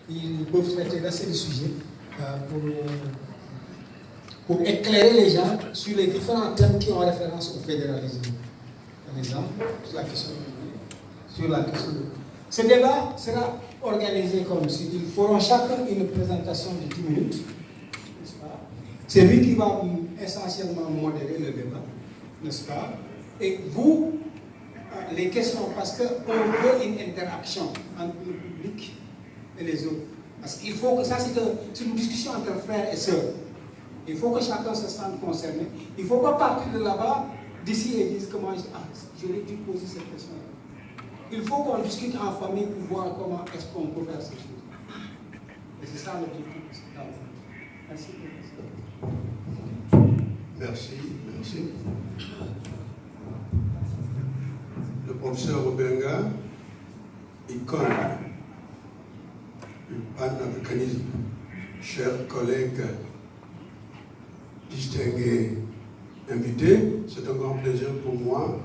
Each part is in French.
ils peuvent traiter d'assez de sujets pour éclairer les gens sur les différents thèmes qui ont référence au fédéralisme. Par exemple, sur la question de... Ce débat sera organisé comme suit. Ils feront chacun une présentation de 10 minutes. N'est-ce pas? C'est lui qui va essentiellement modérer le débat, n'est-ce pas? Et vous, les questions, parce qu'on veut une interaction entre le public et les autres. Parce qu'il faut que ça, c'est une discussion entre frères et sœurs. Il faut que chacun se sente concerné. Il ne faut pas partir de là-bas, d'ici, et dire que moi, j'aurais dû poser cette question-là. Il faut qu'on discute en famille pour voir comment est-ce qu'on peut faire ces choses. Et c'est ça l'objectif de cette table. Merci, professeur. Merci. Le professeur Obenga, icône du panafricanisme, chers collègues, distingués invités, c'est un grand plaisir pour moi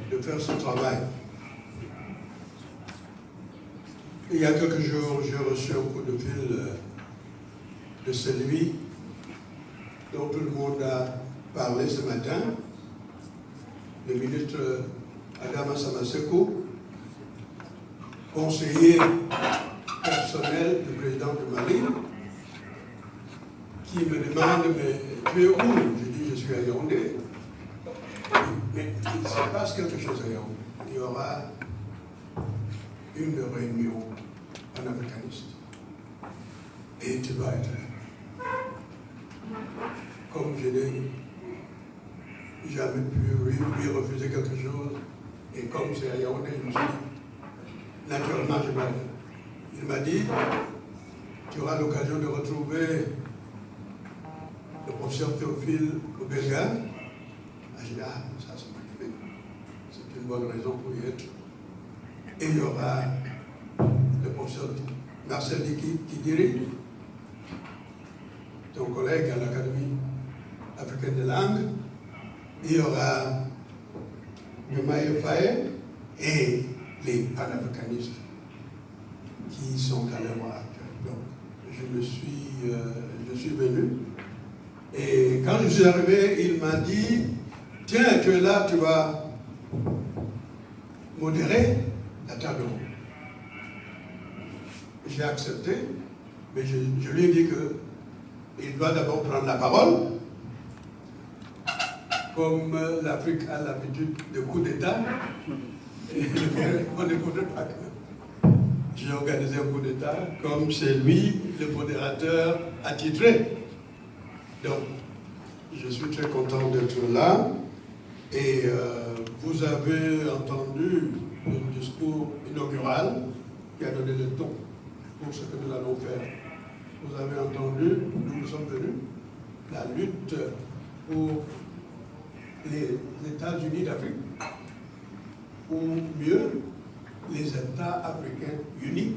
de faire ce travail. Il y a quelques jours, j'ai reçu un coup de fil de celui dont tout le monde a parlé ce matin, le ministre Adama Samaseko, conseiller personnel du président du Mali, qui me demande, mais tu es où? Je dis, je suis à Yaoundé. Mais il se passe quelque chose à Yaoundé. Il y aura une réunion panafricaniste. Et tu vas être là. Comme je n'ai jamais pu lui refuser quelque chose, et comme c'est à Yaoundé, je me suis dit, naturellement, je vais être là. Il m'a dit, tu auras l'occasion de retrouver le professeur Théophile Obenga. J'ai dit, ça c'est magnifique. C'est une bonne raison pour y être. Et il y aura le professeur Marcel Kidiri, ton collègue à l'Académie africaine des langues. Il y aura Yomaye Faye et les panafricanistes qui sont à l'heure actuelle. Donc, je suis venu. Et quand je suis arrivé, il m'a dit, tiens, tu es là, tu vas modérer la table ronde. J'ai accepté, mais je lui ai dit qu'il doit d'abord prendre la parole. Comme l'Afrique a l'habitude de coups d'État, on ne faudrait pas que j'ai organisé un coup d'État, comme c'est lui le modérateur attitré. Donc, je suis très content d'être là. Et vous avez entendu le discours inaugural qui a donné le ton pour ce que nous allons faire. Vous avez entendu d'où nous sommes venus, la lutte pour les États-Unis d'Afrique, ou mieux, les États africains unis,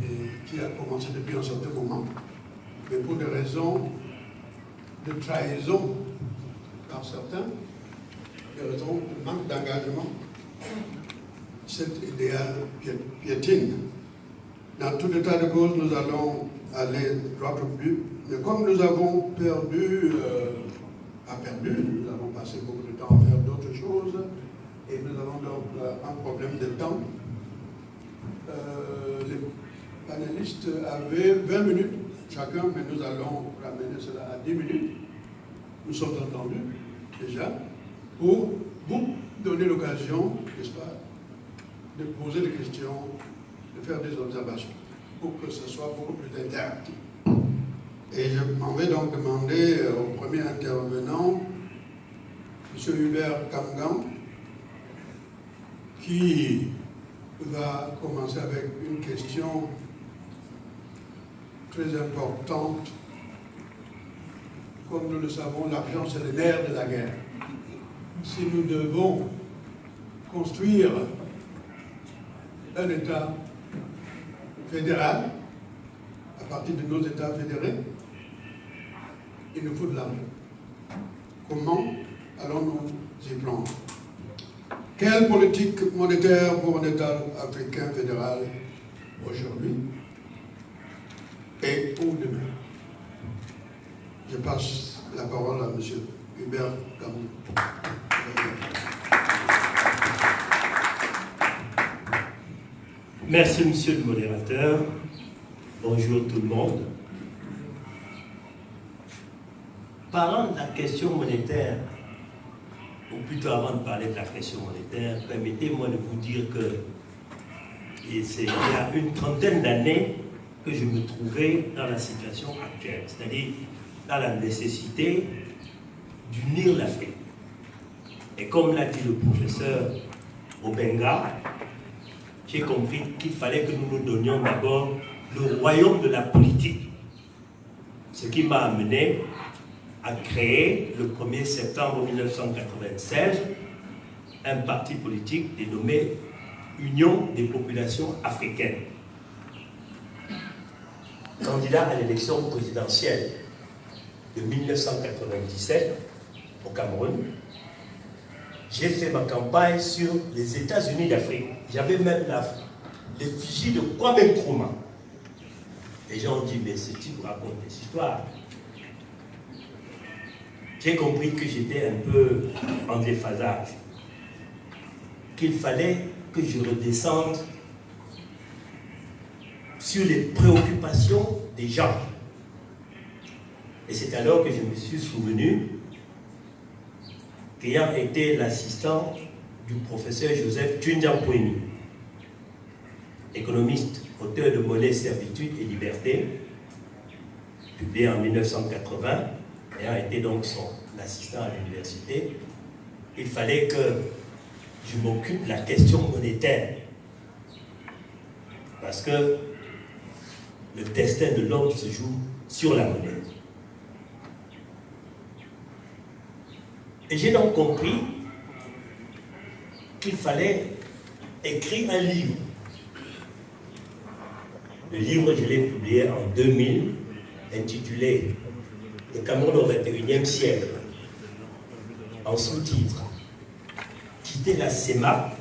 et qui a commencé depuis un certain moment, mais pour des raisons de trahison par certains, des raisons de manque d'engagement, cet idéal piétine. Dans tout état de cause, nous allons aller droit au but, mais comme nous avons perdu, nous avons passé beaucoup de temps à faire d'autres choses, et nous avons donc un problème de temps. Les panélistes avaient 20 minutes chacun, mais nous allons ramener cela à 10 minutes. Nous sommes entendus déjà pour vous donner l'occasion, n'est-ce pas, de poser des questions, de faire des observations, pour que ce soit beaucoup plus interactif. Et je m'en vais donc demander au premier intervenant, M. Hubert Kamgan, qui va commencer avec une question très importante. Comme nous le savons, l'argent, c'est le nerf de la guerre. Si nous devons construire un État fédéral, à partir de nos États fédérés, il nous faut de l'argent. Comment allons-nous y prendre? Quelle politique monétaire pour un État africain fédéral aujourd'hui? aujourd'hui et pour demain. Je passe la parole à M. Hubert Kamou. Merci, monsieur le modérateur. Bonjour tout le monde. Parlant de la question monétaire, ou plutôt avant de parler de la question monétaire, permettez-moi de vous dire que c'est il y a une trentaine d'années que je me trouvais dans la situation actuelle, c'est-à-dire dans la nécessité d'unir l'Afrique. Et comme l'a dit le professeur Obenga, j'ai compris qu'il fallait que nous nous donnions d'abord le royaume de la politique. Ce qui m'a amené à créer le 1er septembre 1996 un parti politique dénommé Union des populations africaines. Candidat à l'élection présidentielle de 1997 au Cameroun, j'ai fait ma campagne sur les États-Unis d'Afrique. J'avais même l'effigie de Kwame Nkrumah. Les gens ont dit, mais ce type raconte des histoires. J'ai compris que j'étais un peu en déphasage, qu'il fallait que je redescende sur les préoccupations des gens. Et c'est alors que je me suis souvenu qu'ayant été l'assistant du professeur Joseph Tchundjang-Poueni, économiste, auteur de Monnaie, Servitude et Liberté, publié en 1980, ayant été donc son assistant à l'université, il fallait que je m'occupe de la question monétaire. Parce que le destin de l'homme se joue sur la monnaie. Et j'ai donc compris qu'il fallait écrire un livre. Le livre, je l'ai publié en 2000, intitulé « Le Cameroun au XXIe siècle », en sous-titre « Quitter la CEMAC,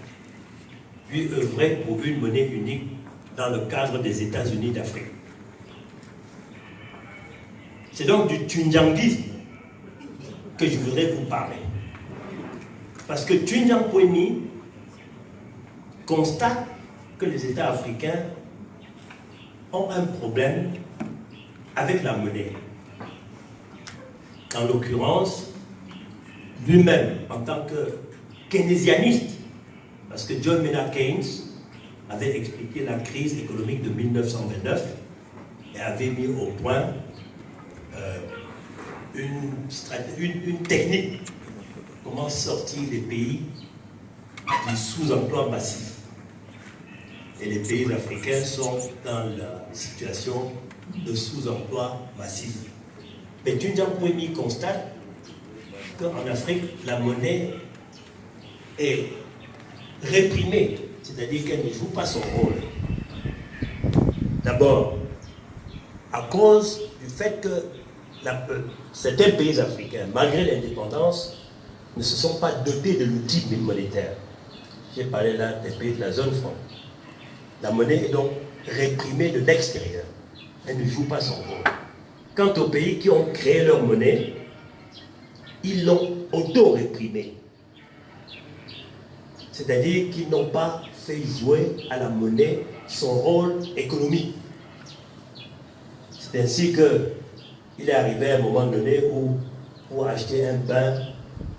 puis œuvrer pour une monnaie unique dans le cadre des États-Unis d'Afrique ». C'est donc du tchundjanguisme que je voudrais vous parler. Parce que Tchundjang-Poueni constate que les États africains ont un problème avec la monnaie. En l'occurrence, lui-même, en tant que keynésianiste, parce que John Maynard Keynes avait expliqué la crise économique de 1929 et avait mis au point une technique, comment sortir les pays du sous-emploi massif. Et les pays africains sont dans la situation de sous-emploi massif. Mais Tchundjang-Poueni constate qu'en Afrique, la monnaie est réprimée, c'est-à-dire qu'elle ne joue pas son rôle. D'abord, à cause du fait que certains pays africains, malgré l'indépendance, ne se sont pas dotés de l'outil monétaire. J'ai parlé là des pays de la zone franc. La monnaie est donc réprimée de l'extérieur. Elle ne joue pas son rôle. Quant aux pays qui ont créé leur monnaie, ils l'ont auto-réprimée. C'est-à-dire qu'ils n'ont pas fait jouer à la monnaie son rôle économique. C'est ainsi qu'il est arrivé à un moment donné où, pour acheter un pain,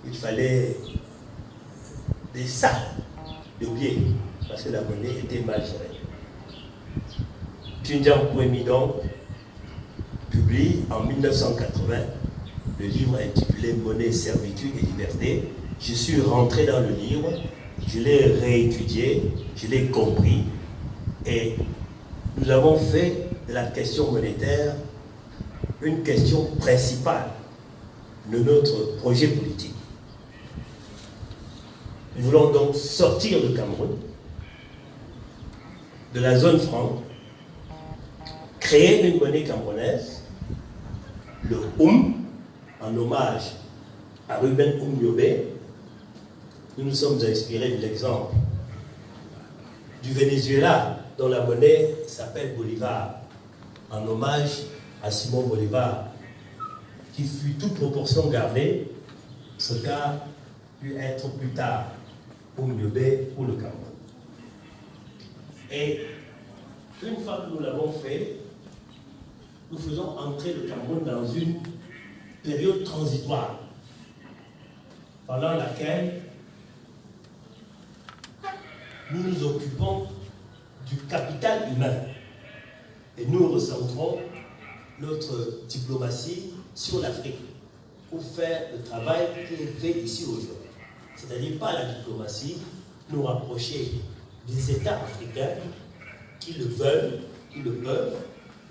il fallait des sacs de billets, parce que la monnaie était mal gérée. Tchundjang-Poueni donc publie en 1980 le livre intitulé Monnaie, Servitude et Liberté. Je suis rentré dans le livre, je l'ai réétudié, je l'ai compris, et nous avons fait de la question monétaire une question principale de notre projet politique. Nous voulons donc sortir le Cameroun de la zone franc, créer une monnaie camerounaise, le en hommage à Ruben Nyobé. Nous nous sommes inspirés de l'exemple du Venezuela, dont la monnaie s'appelle Bolivar, en hommage à Simon Bolivar, qui fut toute proportion gardée, ce qu'a pu être plus tard pour Miobé ou le Cameroun. Et une fois que nous l'avons fait, nous faisons entrer le Cameroun dans une période transitoire, pendant laquelle nous nous occupons du capital humain et nous recentrons notre diplomatie sur l'Afrique pour faire le travail qui est fait ici aujourd'hui. C'est-à-dire par la diplomatie, nous rapprocher des États africains qui le veulent, qui le peuvent,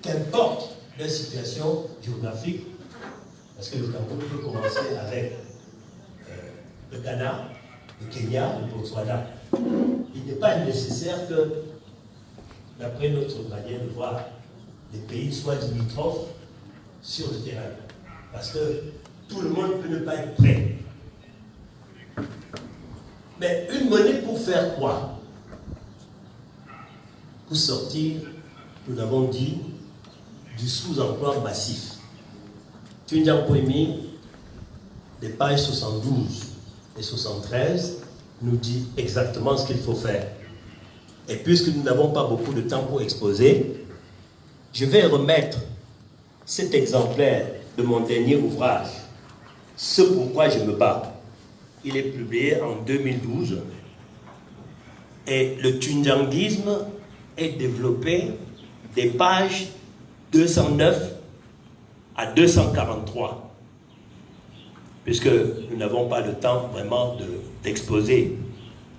qu'importe leur situation géographique, parce que le Cameroun peut commencer avec le Ghana, le Kenya, le Botswana. Il n'est pas nécessaire que, d'après notre manière de voir, les pays soient limitrophes sur le terrain. Parce que tout le monde peut ne pas être prêt. Mais une monnaie pour faire quoi? Pour sortir, nous l'avons dit, du sous-emploi massif. Tundian Poimi, des pages 72 et 73, nous dit exactement ce qu'il faut faire. Et puisque nous n'avons pas beaucoup de temps pour exposer, je vais remettre cet exemplaire de mon dernier ouvrage, Ce pourquoi je me bats. Il est publié en 2012 et le tundianguisme est développé des pages 209 à 243, puisque nous n'avons pas le temps vraiment d'exposer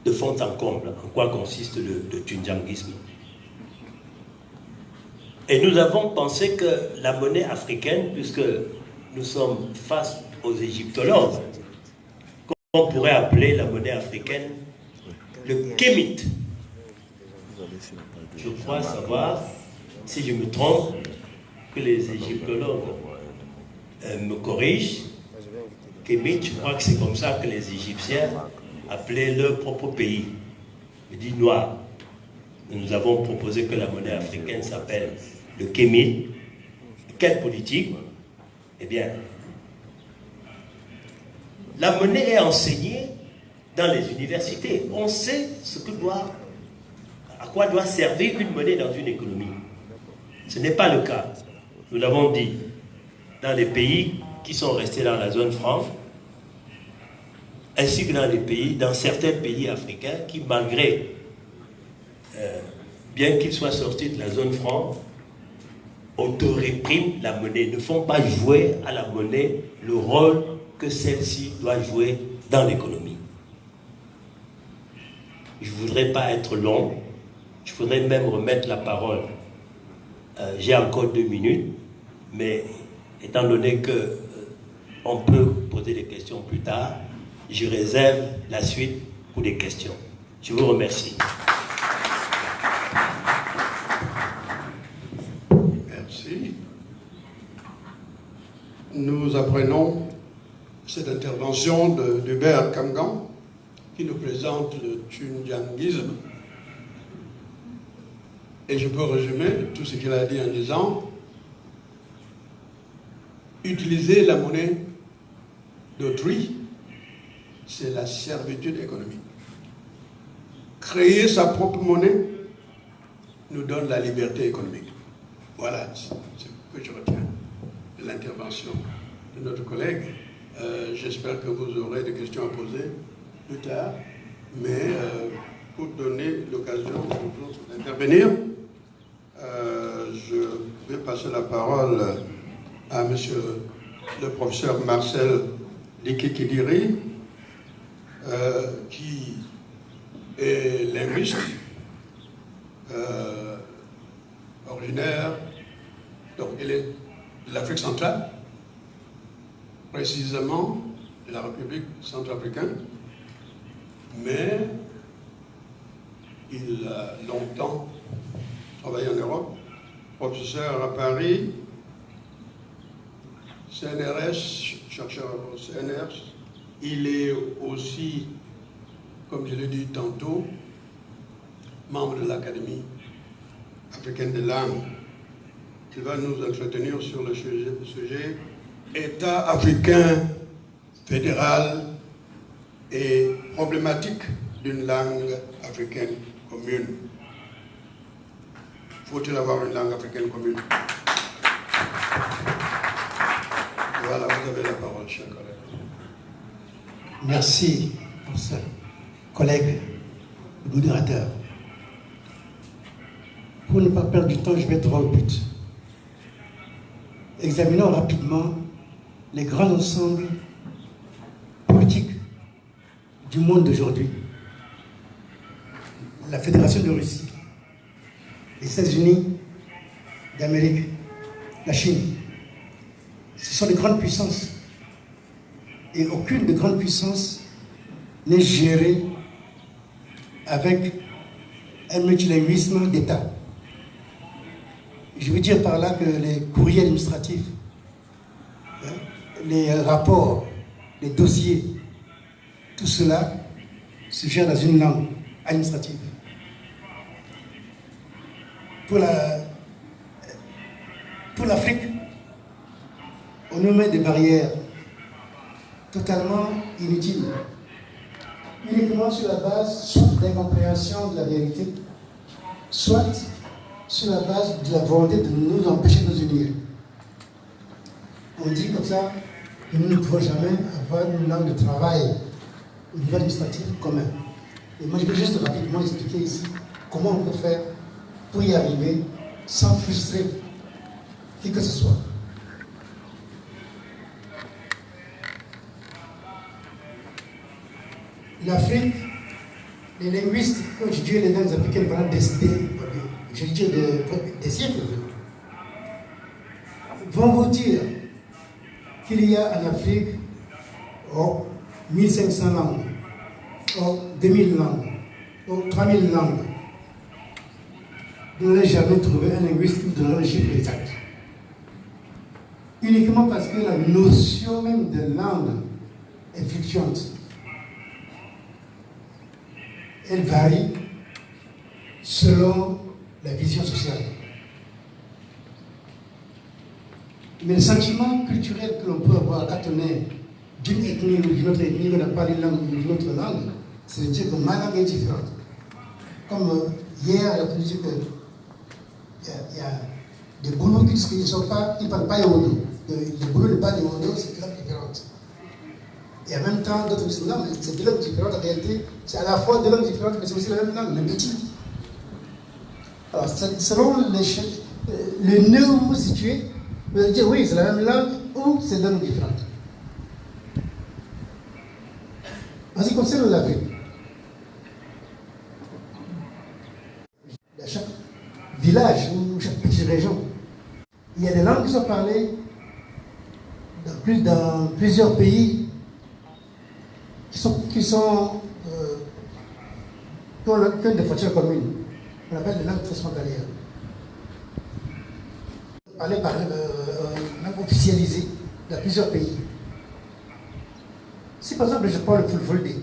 de fond en comble en quoi consiste le tundianguisme. Et nous avons pensé que la monnaie africaine, puisque nous sommes face aux égyptologues, qu'on pourrait appeler la monnaie africaine le kémite. Je crois savoir, si je me trompe, que les égyptologues me corrigent. Kémite, je crois que c'est comme ça que les Égyptiens appelaient leur propre pays. Je dis noir. Nous avons proposé que la monnaie africaine s'appelle le kémite. Quelle politique? Eh bien, la monnaie est enseignée dans les universités. On sait à quoi doit servir une monnaie dans une économie. Ce n'est pas le cas. Nous l'avons dit, dans les pays qui sont restés dans la zone franc, ainsi que dans certains pays africains qui, malgré, bien qu'ils soient sortis de la zone franc, autorépriment la monnaie, ne font pas jouer à la monnaie le rôle que celle-ci doit jouer dans l'économie. Je ne voudrais pas être long, je voudrais même remettre la parole. J'ai encore 2 minutes, mais étant donné qu'on peut poser des questions plus tard, je réserve la suite pour des questions. Je vous remercie. Merci. Nous apprenons cette intervention d'Hubert Kamgan qui nous présente le tundianguisme. Et je peux résumer tout ce qu'il a dit en disant: utiliser la monnaie d'autrui, c'est la servitude économique. Créer sa propre monnaie nous donne la liberté économique. Voilà ce que je retiens de l'intervention de notre collègue. J'espère que vous aurez des questions à poser plus tard, mais pour donner l'occasion aux autres d'intervenir, je vais passer la parole à monsieur le professeur Marcel Likikidiri, qui est linguiste, originaire, donc il est de l'Afrique centrale, précisément de la République centrafricaine, mais il a longtemps travaillé en Europe, professeur à Paris, CNRS, chercheur au CNRS. Il est aussi, comme je l'ai dit tantôt, membre de l'Académie africaine des langues. Il va nous entretenir sur le sujet État africain fédéral et problématique d'une langue africaine commune. Faut-il avoir une langue africaine commune? Voilà, vous avez la parole, cher collègue. Merci pour ce collègue, le modérateur. Pour ne pas perdre du temps, je vais droit au but. Examinons rapidement les grands ensembles politiques du monde d'aujourd'hui. La Fédération de Russie, les États-Unis d'Amérique, la Chine. Ce sont des grandes puissances. Et aucune de grandes puissances n'est gérée avec un multilinguisme d'État. Je veux dire par là que les courriers administratifs, les rapports, les dossiers, tout cela se gère dans une langue administrative. Pour l'Afrique, on nous met des barrières totalement inutiles, uniquement sur la base soit d'incompréhension de la vérité, soit sur la base de la volonté de nous empêcher de nous unir. On dit comme ça que nous ne pouvons jamais avoir une langue de travail au niveau administratif commun. Et moi, je vais juste rapidement expliquer ici comment on peut faire pour y arriver sans frustrer qui que ce soit. L'Afrique, les linguistes qui ont étudié les langues africaines pendant des siècles, vont vous dire qu'il y a en Afrique 1500 langues, 2000 langues, 3000 langues. Vous n'allez jamais trouver un linguiste qui vous donnera le chiffre exact. Uniquement parce que la notion même de langue est fluctuante. Elle varie selon la vision sociale. Mais le sentiment culturel que l'on peut avoir quand on est d'une ethnie ou d'une autre ethnie, on n'a pas une langue ou d'une autre langue, c'est de dire que ma langue est différente. Comme hier, il a pu dire qu'il y a des boulots qui ne parlent pas Yodo. Les boulots ne parlent pas Yodo, c'est une langue différente. Et en même temps, d'autres disent non, mais c'est deux langues différentes. En réalité, c'est à la fois deux langues différentes, mais c'est aussi la même langue, le métier. Alors, selon le nœud où vous situez, vous allez dire oui, c'est la même langue ou c'est deux langues différentes. En ce qui concerne l'Afrique, dans chaque village ou chaque petite région, il y a des langues qui sont parlées dans plusieurs pays qui ont des frontières communes. On appelle les langues transfrontalières. Parlées par langue officialisée dans plusieurs pays. Si par exemple je prends le Fulfulde,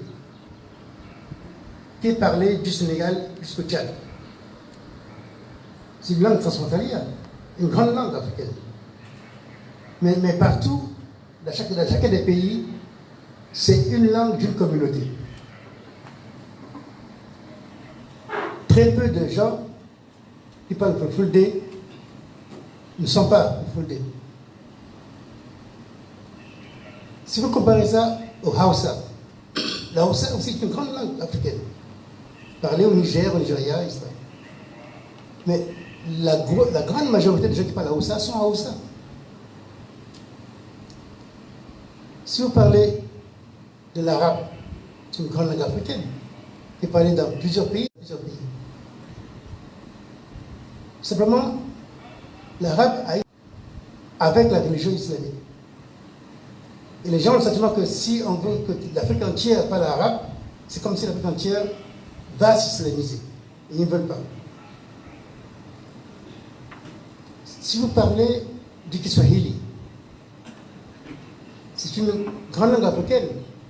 qui est parlé du Sénégal jusqu'au Tchad, c'est une langue transfrontalière, une grande langue africaine. Mais partout, dans chacun des pays, c'est une langue d'une communauté. Très peu de gens qui parlent Fulfulde ne sont pas Fulfulde. Si vous comparez ça au Hausa, la Hausa aussi est une grande langue africaine, parlée au Niger, au Nigeria, etc. Mais la grande majorité des gens qui parlent Hausa sont Hausa. Si vous parlez de l'arabe, c'est une grande langue africaine, qui est parlée dans plusieurs pays. Simplement, l'arabe a avec la religion islamique. Et les gens ont le sentiment que si on veut que l'Afrique entière parle arabe, c'est comme si l'Afrique entière va s'islamiser. Et ils ne veulent pas. Si vous parlez du Kiswahili, c'est une grande langue africaine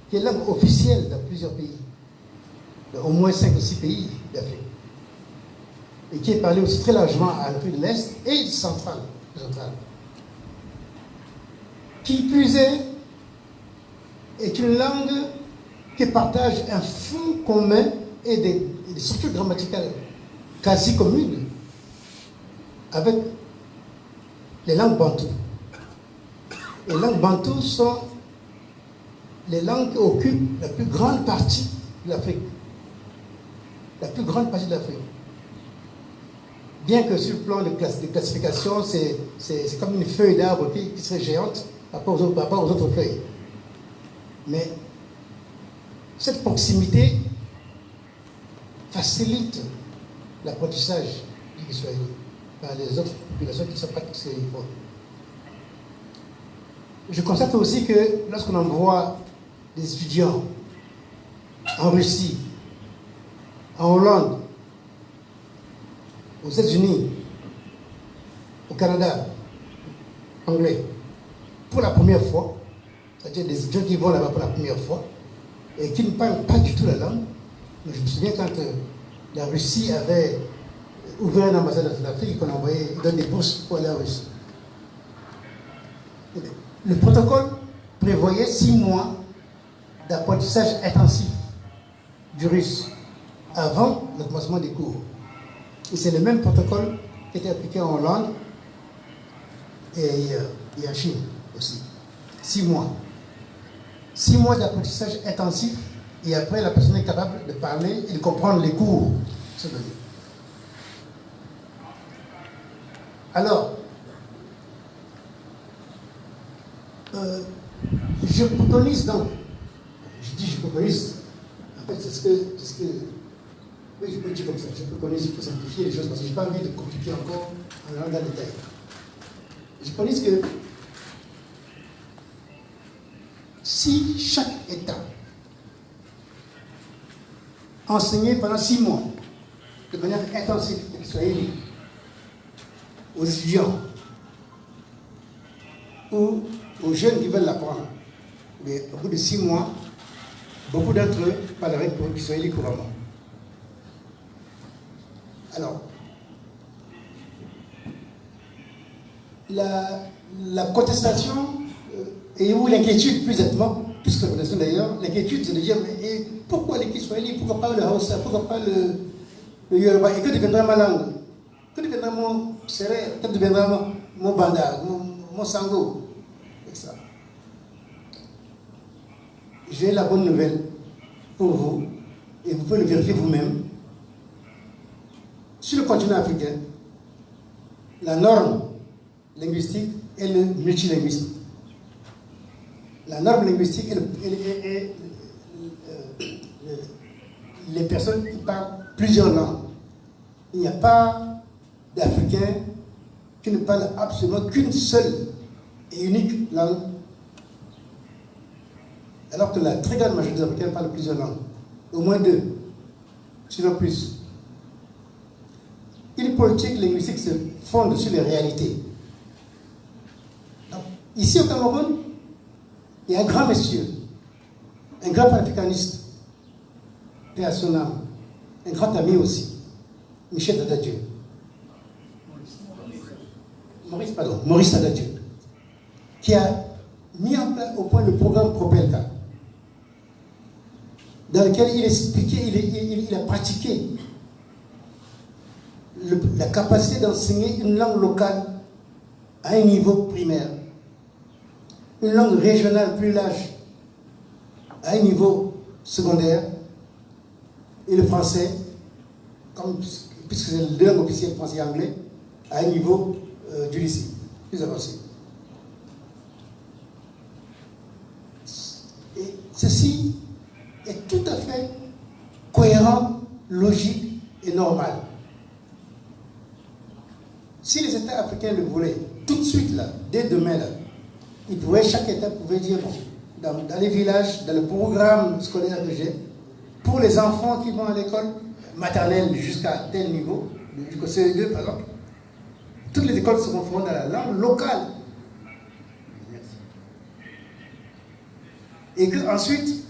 qui est langue officielle dans plusieurs pays, dans au moins 5 ou 6 pays d'Afrique. et qui est parlé aussi très largement à l'Afrique de l'Est et centrale. Qui plus est une langue qui partage un fond commun et des structures grammaticales quasi communes avec les langues bantoues. Les langues bantoues sont les langues qui occupent la plus grande partie de l'Afrique. La plus grande partie de l'Afrique. Bien que sur le plan de classification, c'est comme une feuille d'arbre qui serait géante par rapport aux autres feuilles. Mais cette proximité facilite l'apprentissage du kiswahili par les autres populations qui ne sont pas toutes ces fois. Je constate aussi que lorsqu'on envoie des étudiants en Russie, en Hollande, aux États-Unis, au Canada, anglais, pour la première fois, c'est-à-dire des étudiants qui vont là-bas pour la première fois et qui ne parlent pas du tout la langue. Je me souviens quand la Russie avait ouvert une ambassade d'Afrique, qu'on envoyait dans des bourses pour aller en Russie. Le protocole prévoyait 6 mois d'apprentissage intensif du russe avant le commencement des cours. Et c'est le même protocole qui était appliqué en Hollande et en Chine aussi. 6 mois. 6 mois d'apprentissage intensif et après la personne est capable de parler et de comprendre les cours. Alors, je préconise donc, je préconise, en fait c'est ce que oui, je peux dire comme ça, je préconise pour simplifier les choses parce que je n'ai pas envie de compliquer encore en allant dans le détail. Je préconise que si chaque État enseignait pendant 6 mois de manière intensive, qu'il soit élu, aux étudiants ou aux jeunes qui veulent l'apprendre, mais au bout de 6 mois, beaucoup d'entre eux parleraient pour qu'ils soient élus couramment. Alors, la contestation ou l'inquiétude, plus exactement, plus que la contestation d'ailleurs, l'inquiétude c'est de dire mais pourquoi les Kiswahili, pourquoi pas le Hausa, pourquoi pas le Yoruba, et que deviendra ma langue, que deviendra mon Sérère, que deviendra mon Banda, mon Sango, et ça. J'ai la bonne nouvelle pour vous, et vous pouvez le vérifier vous-même. Sur le continent africain, la norme linguistique est le multilinguisme. La norme linguistique est les personnes qui parlent plusieurs langues. Il n'y a pas d'Africains qui ne parlent absolument qu'une seule et unique langue, alors que la très grande majorité des Africains parlent plusieurs langues. Au moins 2, sinon plus. Une politique linguistique se fonde sur les réalités. Donc, ici au Cameroun, il y a un grand monsieur, un grand panafricaniste, paix à son âme, un grand ami aussi, Michel Dadadieu. Maurice Dadadieu, qui a mis en place au point le programme Propelka, dans lequel il expliquait, il a pratiqué la capacité d'enseigner une langue locale à un niveau primaire, une langue régionale plus large à un niveau secondaire, et le français, puisque c'est les deux langues officielles, français et anglais, à un niveau du lycée, plus avancé. Et ceci est tout à fait cohérent, logique et normal. Si les États africains le voulaient, tout de suite, là, dès demain, là, chaque État pouvait dire, bon, dans les villages, dans le programme scolaire que j'ai, pour les enfants qui vont à l'école maternelle jusqu'à tel niveau, jusqu'au CE2 par exemple, toutes les écoles seront fondées dans la langue locale. Et qu'ensuite,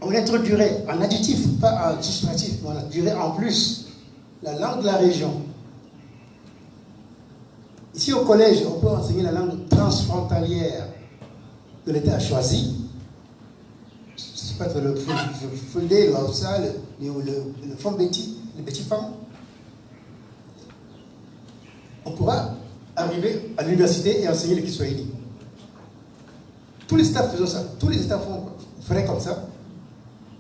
on introduirait en additif, pas en substantif, mais on introduirait en plus la langue de la région. Ici au collège, on peut enseigner la langue transfrontalière que l'État a choisie. C'est pas le Fulde, le Hausa, le Fombeti, les petits femmes. On pourra arriver à l'université et enseigner le Kiswahili. Tous les États faisaient ça. Tous les États feraient comme ça.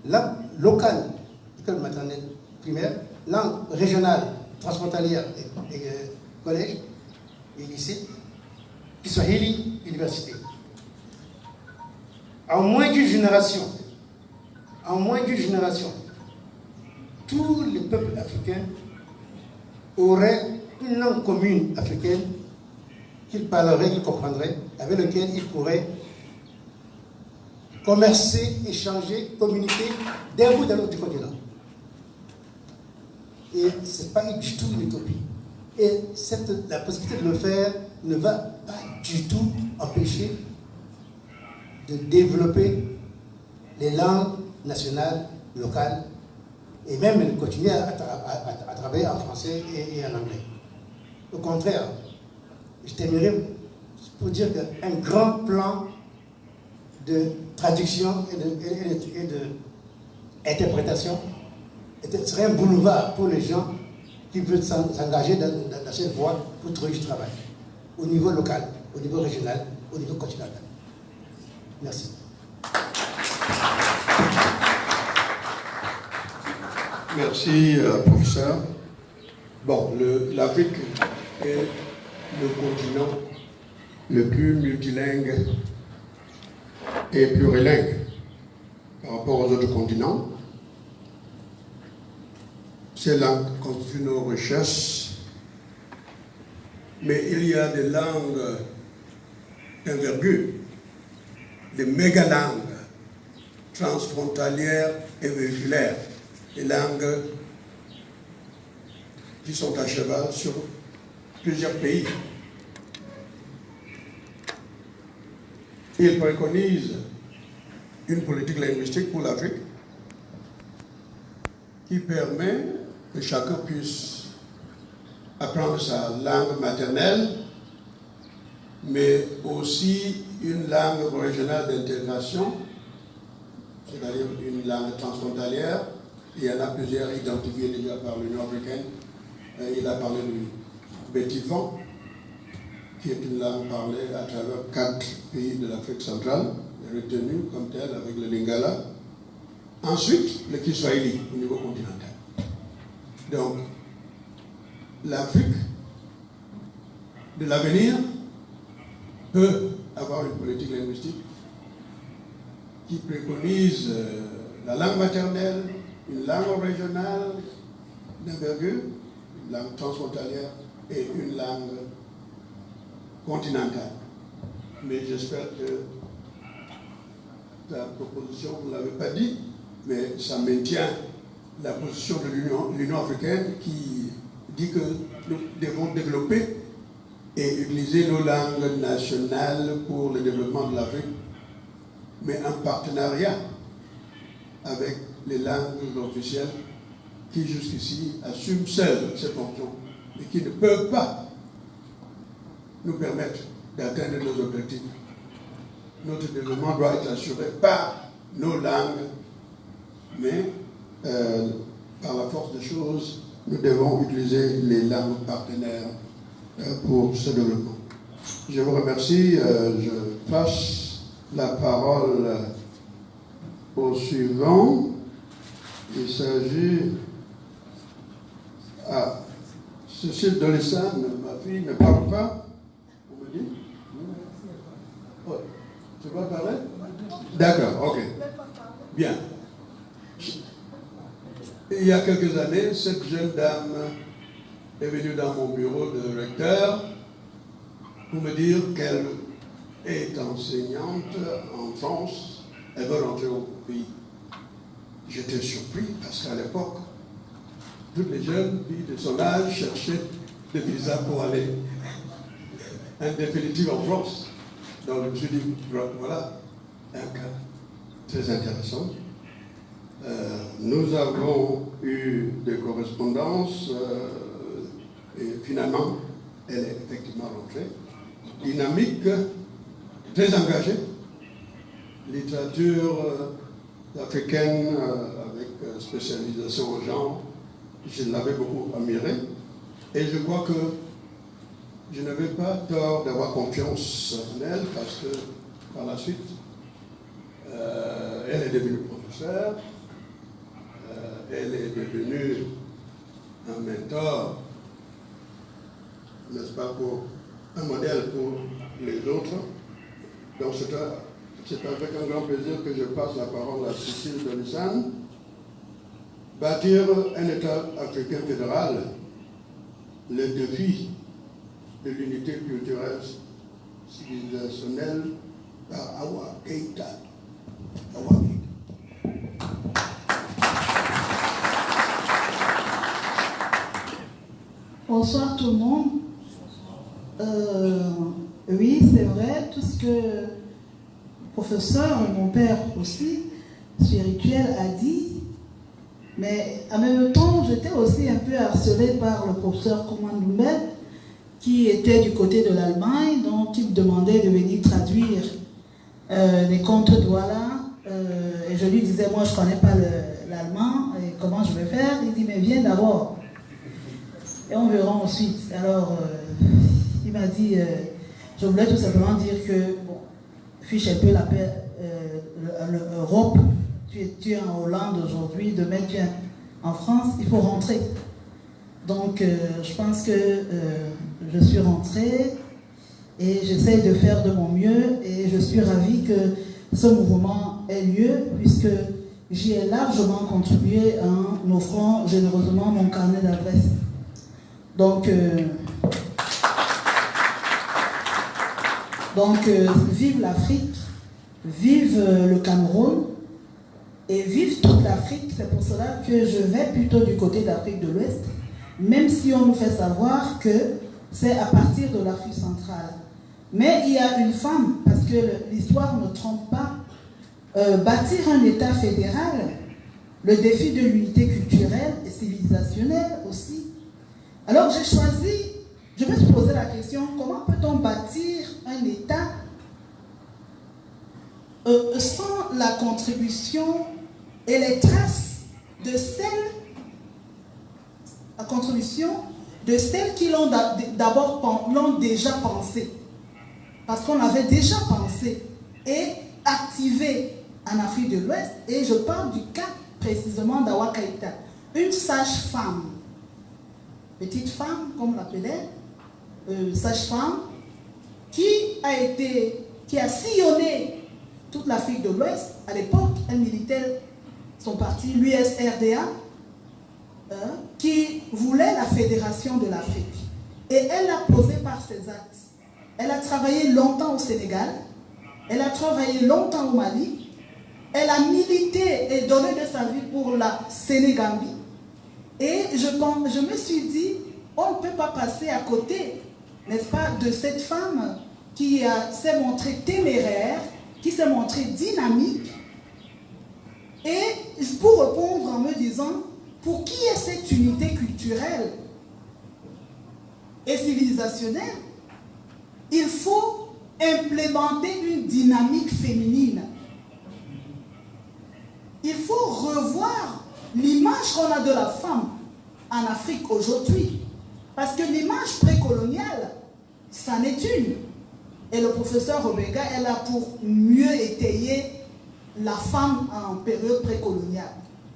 Langue locale, école maternelle, primaire, langue régionale, transfrontalière et collège et lycée, Kiswahili, université. En moins d'une génération, tous les peuples africains auraient une langue commune africaine qu'ils parleraient, qu'ils comprendraient, avec laquelle ils pourraient commercer, échanger, communiquer d'un bout à l'autre du continent. Et ce n'est pas du tout une utopie. Et la possibilité de le faire ne va pas du tout empêcher de développer les langues nationales, locales, et même de continuer à travailler en français et en anglais. Au contraire, je terminerai pour dire qu'un grand plan de traduction et d'interprétation serait un boulevard pour les gens qui veulent s'engager dans cette voie pour trouver du travail, au niveau local, au niveau régional, au niveau continental. Merci. Merci, professeur. Bon, l'Afrique est le continent le plus multilingue et plurilingue par rapport aux autres continents. Ces langues constituent nos richesses, mais il y a des langues d'envergure, des mégalangues transfrontalières et véhiculaires, des langues qui sont à cheval sur plusieurs pays. Il préconise une politique linguistique pour l'Afrique qui permet que chacun puisse apprendre sa langue maternelle, mais aussi une langue régionale d'intégration, c'est-à-dire une langue transfrontalière. Il y en a plusieurs identifiées déjà par l'Union africaine. Il a parlé du Bétifan, qui est une langue parlée à travers 4 pays de l'Afrique centrale, retenue comme telle avec le Lingala. Ensuite, le Kiswahili au niveau continental. Donc, l'Afrique de l'avenir peut avoir une politique linguistique qui préconise la langue maternelle, une langue régionale d'envergure, une langue transfrontalière et une langue continentale. Mais j'espère que la proposition, vous ne l'avez pas dit, mais ça maintient la position de l'Union africaine qui dit que nous devons développer et utiliser nos langues nationales pour le développement de l'Afrique, mais en partenariat avec les langues officielles qui jusqu'ici assument seules ces fonctions et qui ne peuvent pas nous permettre d'atteindre nos objectifs. Notre développement doit être assuré par nos langues, mais par la force des choses, nous devons utiliser les langues partenaires pour ce développement. Je vous remercie. Je passe la parole au suivant. Il s'agit à Cécile Dolessane, ma fille ne parle pas. On me dit? Oh, tu vas parler? D'accord, ok. Bien. Il y a quelques années, cette jeune dame est venue dans mon bureau de recteur pour me dire qu'elle est enseignante en France, elle veut rentrer au pays. J'étais surpris parce qu'à l'époque, toutes les jeunes filles de son âge cherchaient des visas pour aller en définitive en France. Donc je me suis dit, voilà un cas très intéressant. Nous avons eu des correspondances et finalement, elle est effectivement rentrée. Dynamique, très engagée. Littérature africaine avec spécialisation au genre, je l'avais beaucoup admirée. Et je crois que je n'avais pas tort d'avoir confiance en elle parce que par la suite, elle est devenue professeure, elle est devenue un mentor, n'est-ce pas, pour un modèle pour les autres. Donc c'est avec un grand plaisir que je passe la parole à Cécile Delisane. Bâtir un État africain fédéral, le défi de l'unité culturelle civilisationnelle par Awa Keïta. Bonsoir tout le monde. Oui, c'est vrai, tout ce que le professeur et mon père aussi, spirituel, a dit. Mais en même temps, j'étais aussi un peu harcelée par le professeur Koumandoumbel, qui était du côté de l'Allemagne, donc il me demandait de venir traduire les contes de Douala. Et je lui disais, moi je ne connais pas l'allemand, et comment je vais faire? Il dit, mais viens d'abord. Et on verra ensuite. Alors, il m'a dit, je voulais tout simplement dire que, bon, fiche un peu la paix, l'Europe, tu es en Hollande aujourd'hui, demain tu es en France, il faut rentrer. Donc, je pense que je suis rentrée et j'essaie de faire de mon mieux et je suis ravie que ce mouvement ait lieu puisque j'y ai largement contribué en offrant généreusement mon carnet d'adresse. Donc, vive l'Afrique, vive le Cameroun et vive toute l'Afrique. C'est pour cela que je vais plutôt du côté d'Afrique de l'Ouest, même si on nous fait savoir que c'est à partir de l'Afrique centrale. Mais il y a une femme, parce que l'histoire ne trompe pas, bâtir un État fédéral, le défi de l'unité culturelle et civilisationnelle aussi. Alors j'ai choisi, je vais te poser la question, comment peut-on bâtir un État sans la contribution et les traces de celles qui l'ont l'ont déjà pensé. Parce qu'on avait déjà pensé et activé en Afrique de l'Ouest, et je parle du cas précisément d'Awa Keïta, une sage-femme, petite femme, comme on l'appelait, sage-femme, qui a sillonné toute l'Afrique de l'Ouest. À l'époque, elle militait son parti, l'USRDA, qui voulait la fédération de l'Afrique. Et elle l'a posé par ses actes. Elle a travaillé longtemps au Sénégal, elle a travaillé longtemps au Mali, elle a milité et donné de sa vie pour la Sénégambie. Et je me suis dit, on ne peut pas passer à côté, n'est-ce pas, de cette femme qui s'est montrée téméraire, qui s'est montrée dynamique. Et pour répondre en me disant, pour qui est cette unité culturelle et civilisationnelle, il faut implémenter une dynamique féminine. Il faut revoir l'image qu'on a de la femme en Afrique aujourd'hui. Parce que l'image précoloniale, ça n'est une. Et le professeur Obega est là pour mieux étayer la femme en période précoloniale.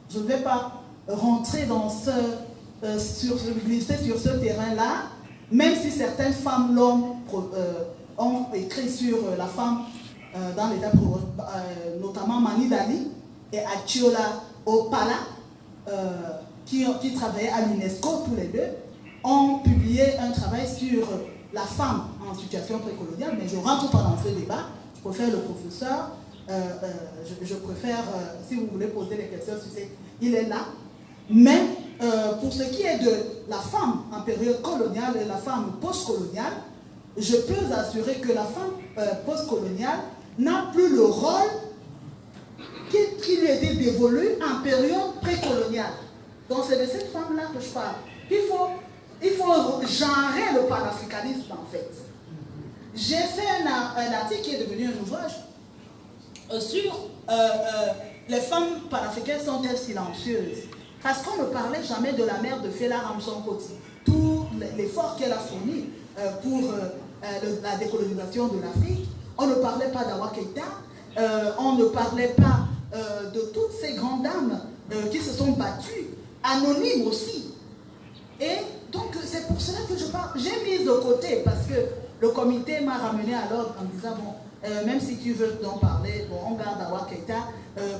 Je ne vais pas rentrer dans glisser sur ce terrain-là, même si certaines femmes ont écrit sur la femme dans l'état, notamment Mani Dali et Achiola Opala, qui travaillaient à l'UNESCO, tous les deux, ont publié un travail sur la femme en situation précoloniale, mais je ne rentre pas dans ce débat. Je préfère le professeur, je préfère, si vous voulez poser des questions, il est là. Mais pour ce qui est de la femme en période coloniale et la femme post-coloniale, je peux assurer que la femme post-coloniale n'a plus le rôle qui lui était dévolue en période précoloniale. Donc c'est de cette femme-là que je parle. Il faut genrer le panafricanisme en fait. J'ai fait un article qui est devenu un ouvrage sur les femmes panafricaines sont-elles silencieuses? Parce qu'on ne parlait jamais de la mère de Fela Ramson-Koti. Tout l'effort qu'elle a fourni pour la décolonisation de l'Afrique, on ne parlait pas d'Awa Keïta, on ne parlait pas de toutes ces grandes dames qui se sont battues, anonymes aussi. Et donc c'est pour cela que je parle. J'ai mis de côté parce que le comité m'a ramené à l'ordre en me disant bon, même si tu veux en parler, bon, on garde Awa Keïta,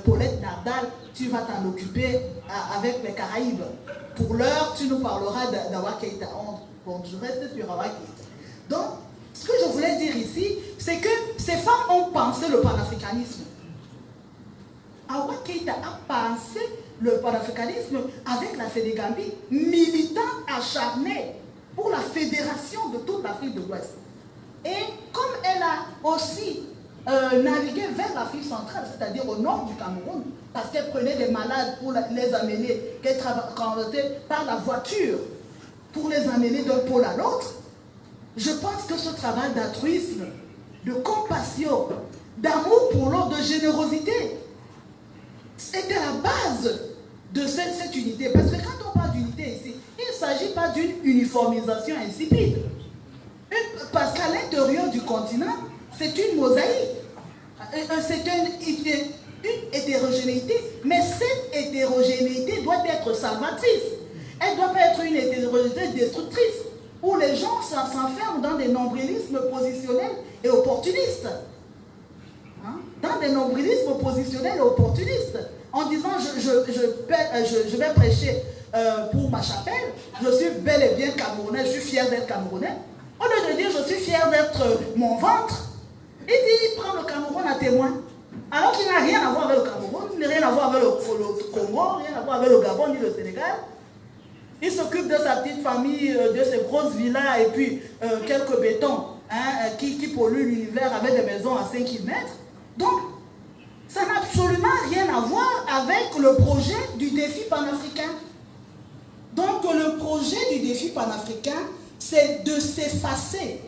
Paulette Nardal, tu vas t'en occuper avec les Caraïbes. Pour l'heure, tu nous parleras d'Awa Keïta. Bon, je reste sur Awa Keïta. Donc, ce que je voulais dire ici, c'est que ces femmes ont pensé le panafricanisme. Awa Keïta a pensé le panafricanisme avec la Sénégambie, militant acharné pour la fédération de toute l'Afrique de l'Ouest. Et comme elle a aussi navigué vers l'Afrique centrale, c'est-à-dire au nord du Cameroun, parce qu'elle prenait des malades pour les amener, qu'elle transportait par la voiture pour les amener d'un pôle à l'autre, je pense que ce travail d'altruisme, de compassion, d'amour pour l'autre, de générosité, était la base de cette unité. Parce que quand on parle d'unité ici, il ne s'agit pas d'une uniformisation insipide. Parce qu'à l'intérieur du continent, c'est une mosaïque. C'est une hétérogénéité. Mais cette hétérogénéité doit être salvatrice. Elle ne doit pas être une hétérogénéité destructrice, où les gens s'enferment dans des nombrilismes positionnels et opportunistes. Dans des nombrilismes positionnels et opportunistes. En disant, je vais prêcher pour ma chapelle, je suis bel et bien camerounais, je suis fier d'être camerounais. Au lieu de dire, je suis fier d'être mon ventre, il prend le Cameroun à témoin. Alors qu'il n'a rien à voir avec le Cameroun, il n'a rien à voir avec le Congo, rien à voir avec le Gabon ni le Sénégal. Il s'occupe de sa petite famille, de ses grosses villas et puis quelques bétons qui polluent l'univers avec des maisons à 5 km. Donc, ça n'a absolument rien à voir avec le projet du défi panafricain. Donc, le projet du défi panafricain, c'est de s'effacer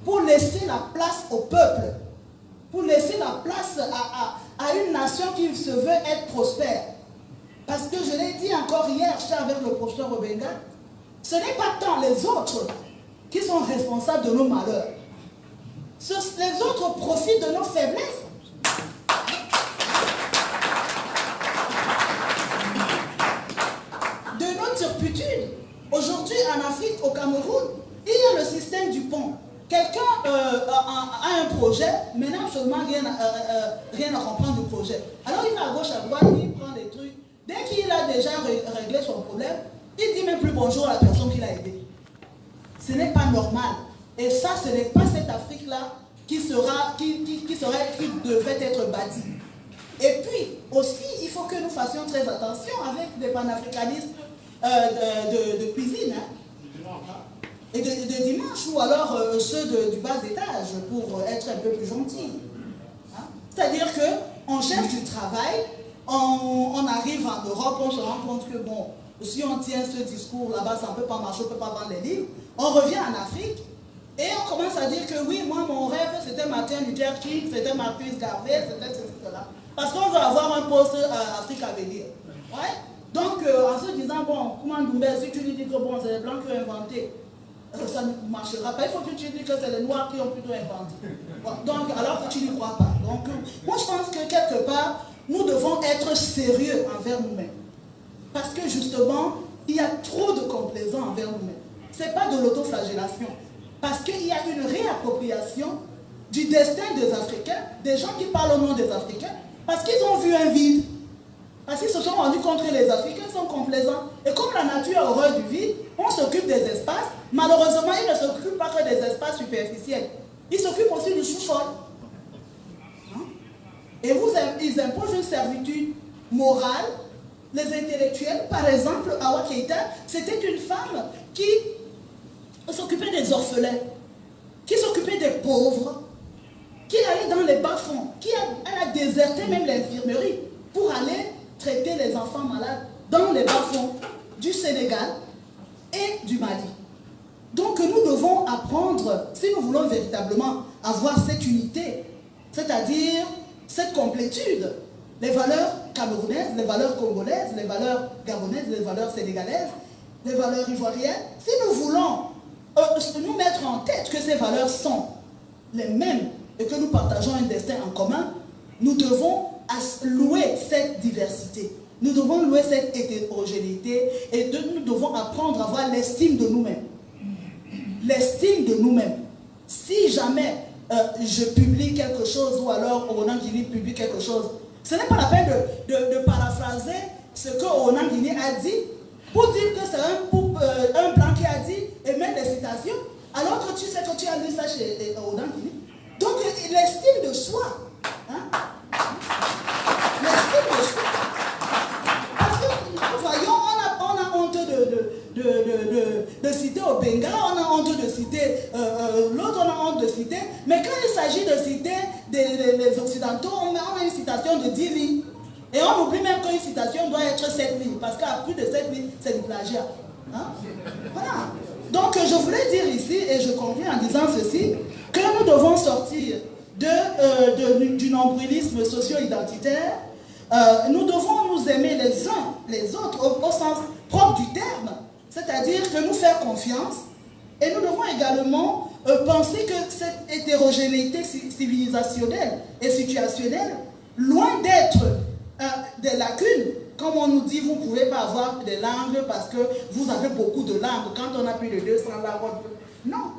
pour laisser la place au peuple, pour laisser la place à une nation qui se veut être prospère. Parce que je l'ai dit encore hier, j'étais avec le professeur Obenga, ce n'est pas tant les autres qui sont responsables de nos malheurs. Les autres profitent de nos faiblesses. De notre turpitude. Aujourd'hui, en Afrique, au Cameroun, il y a le système du pont. Quelqu'un a un projet, mais n'a absolument rien à comprendre du projet. Alors il va à gauche, à droite, il prend des trucs. Dès qu'il a déjà réglé son problème, il dit même plus bonjour à la personne qui l'a aidé. Ce n'est pas normal. Et ça, ce n'est pas cette Afrique-là qui devait être bâtie. Et puis, aussi, il faut que nous fassions très attention avec des panafricanistes de cuisine. Et de dimanche, ou alors ceux du bas étage, pour être un peu plus gentils. C'est-à-dire qu'on cherche du travail, on arrive en Europe, on se rend compte que bon, si on tient ce discours là-bas, ça ne peut pas marcher, on ne peut pas vendre les livres. On revient en Afrique et on commence à dire que oui, moi mon rêve c'était Martin Luther King, c'était Marcus Garvey, c'était cela. Parce qu'on veut avoir un poste à Afrique à venir. Ouais? Donc en se disant, bon, comment Doumbé, si tu lui dis que bon, c'est les Blancs qui ont inventé, ça ne marchera pas. Il faut que tu dises que c'est les Noirs qui ont plutôt inventé. Bon, donc, alors que tu n'y crois pas. Donc, moi, je pense que quelque part, nous devons être sérieux envers nous-mêmes. Parce que justement, il y a trop de complaisance envers nous-mêmes. Ce n'est pas de l'autoflagellation. Parce qu'il y a une réappropriation du destin des Africains, des gens qui parlent au nom des Africains, parce qu'ils ont vu un vide. Parce qu'ils se sont rendus compte que les Africains sont complaisants. Et comme la nature a horreur du vide, on s'occupe des espaces. Malheureusement, ils ne s'occupent pas que des espaces superficiels. Ils s'occupent aussi du sous-sol. Et ils imposent une servitude morale. Les intellectuels, par exemple, Awa Keïta, c'était une femme qui s'occupait des orphelins, qui s'occupait des pauvres, qui allait dans les bas-fonds, elle a déserté même l'infirmerie pour aller traiter les enfants malades dans les bas-fonds du Sénégal et du Mali. Donc nous devons apprendre, si nous voulons véritablement avoir cette unité, c'est-à-dire cette complétude, les valeurs camerounaises, les valeurs congolaises, les valeurs gabonaises, les valeurs sénégalaises, les valeurs ivoiriennes, si nous voulons nous mettre en tête que ces valeurs sont les mêmes et que nous partageons un destin en commun, nous devons louer cette diversité. Nous devons louer cette hétérogénéité et nous devons apprendre à avoir l'estime de nous-mêmes. L'estime de nous-mêmes. Si jamais je publie quelque chose ou alors Onan Guinée publie quelque chose, ce n'est pas la peine de paraphraser ce que Onan Guinée a dit pour dire que c'est un blanc qui a dit et mettre des citations alors que tu sais que tu as lu ça chez Onan Guinée. Donc l'estime de soi, hein? L'estime de soi. Parce que nous voyons, on a honte de citer au Benga, on a honte de citer l'autre, on a honte de citer, mais quand il s'agit de citer les Occidentaux, on a une citation de 10 lignes. Et on oublie même qu'une citation doit être 7 lignes, parce qu'à plus de 7 lignes, c'est du plagiat. Hein? Voilà. Donc je voulais dire ici, et je conclue en disant ceci, que nous devons sortir du nombrilisme socio-identitaire. Nous devons nous aimer les uns les autres au sens propre du terme, c'est-à-dire que nous faire confiance, et nous devons également penser que cette hétérogénéité civilisationnelle et situationnelle, loin d'être des lacunes, comme on nous dit, vous ne pouvez pas avoir des langues parce que vous avez beaucoup de langues, quand on a plus de 200 langues, non,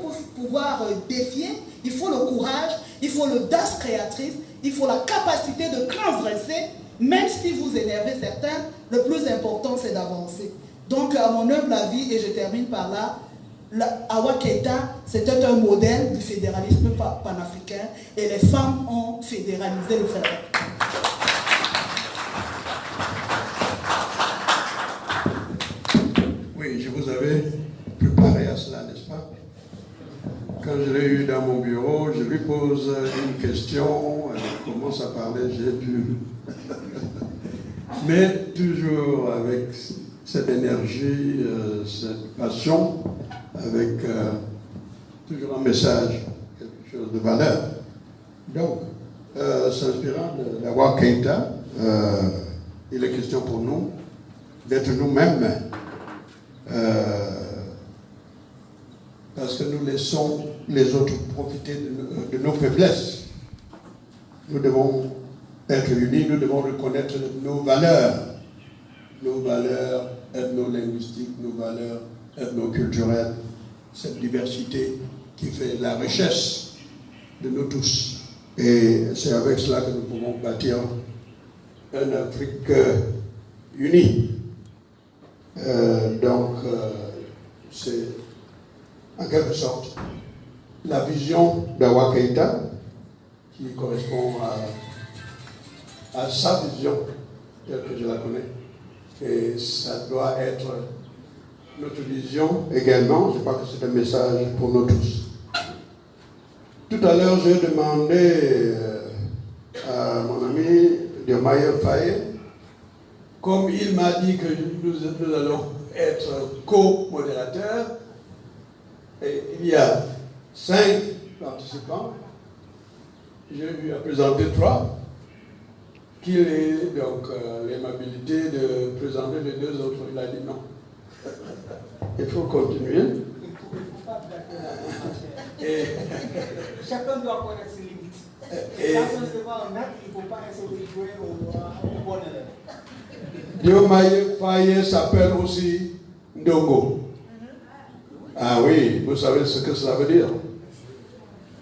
pour pouvoir défier, il faut le courage, il faut l'audace créatrice, il faut la capacité de transgresser, même si vous énervez certains, le plus important c'est d'avancer. Donc à mon humble avis, et je termine par là, Awa Keïta, c'était un modèle du fédéralisme panafricain et les femmes ont fédéralisé le Fédéral. Oui, je vous avais préparé à cela, n'est-ce pas? Quand je l'ai eu dans mon bureau, je lui pose une question, elle commence à parler, j'ai pu. Mais toujours avec cette énergie, cette passion, avec toujours un message, quelque chose de valeur. Donc, s'inspirant d'Awa Keïta, il est question pour nous d'être nous-mêmes, parce que nous laissons les autres profiter de nos faiblesses. Nous devons être unis, nous devons reconnaître nos valeurs ethno-linguistiques, nos valeurs ethno-culturelles, cette diversité qui fait la richesse de nous tous. Et c'est avec cela que nous pouvons bâtir une Afrique unie. C'est en quelque sorte la vision d'Awa Keïta qui correspond à sa vision telle que je la connais. Et ça doit être notre vision également. Je crois que c'est un message pour nous tous. Tout à l'heure, j'ai demandé à mon ami Diomaye Faye, comme il m'a dit que nous allons être co-modérateurs, et il y a 5 participants, j'ai eu à présenter 3, qu'il ait donc l'aimabilité de présenter les 2 autres. Il a dit non. Il faut continuer. Il ne faut pas chacun doit connaître ses limites. Et quand on se voit en acte, il ne faut pas essayer de jouer au bon élève. Diomaye Faye s'appelle aussi Ndongo. Ah oui, vous savez ce que cela veut dire.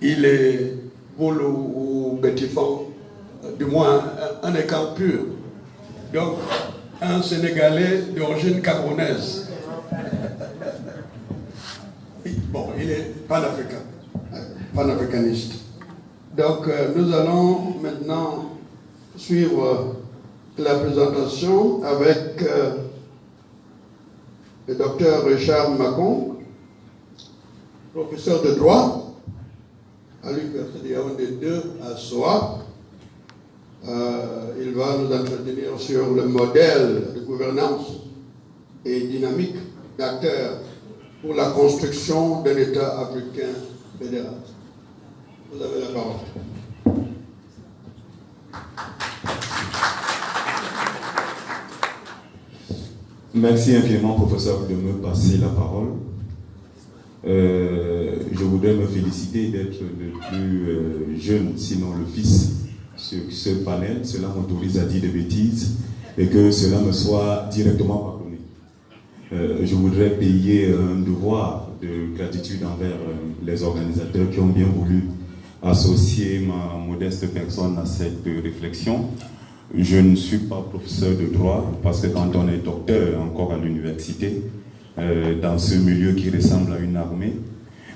Il est boulot ou bétifant, du moins un écart pur. Donc, un Sénégalais d'origine camerounaise. Bon, il est panafricain, panafricaniste. Donc, nous allons maintenant suivre la présentation avec le docteur Richard Macon, professeur de droit à l'Université Yaoundé 2 à SOA. Il va nous entretenir sur le modèle de gouvernance et dynamique d'acteurs pour la construction d'un État africain fédéral. Vous avez la parole. Merci infiniment, professeur, de me passer la parole. Je voudrais me féliciter d'être le plus jeune, sinon le fils, sur ce panel. Cela m'autorise à dire des bêtises et que cela me soit directement pardonné. Je voudrais payer un devoir de gratitude envers les organisateurs qui ont bien voulu associer ma modeste personne à cette réflexion. Je ne suis pas professeur de droit parce que quand on est docteur encore à l'université, dans ce milieu qui ressemble à une armée,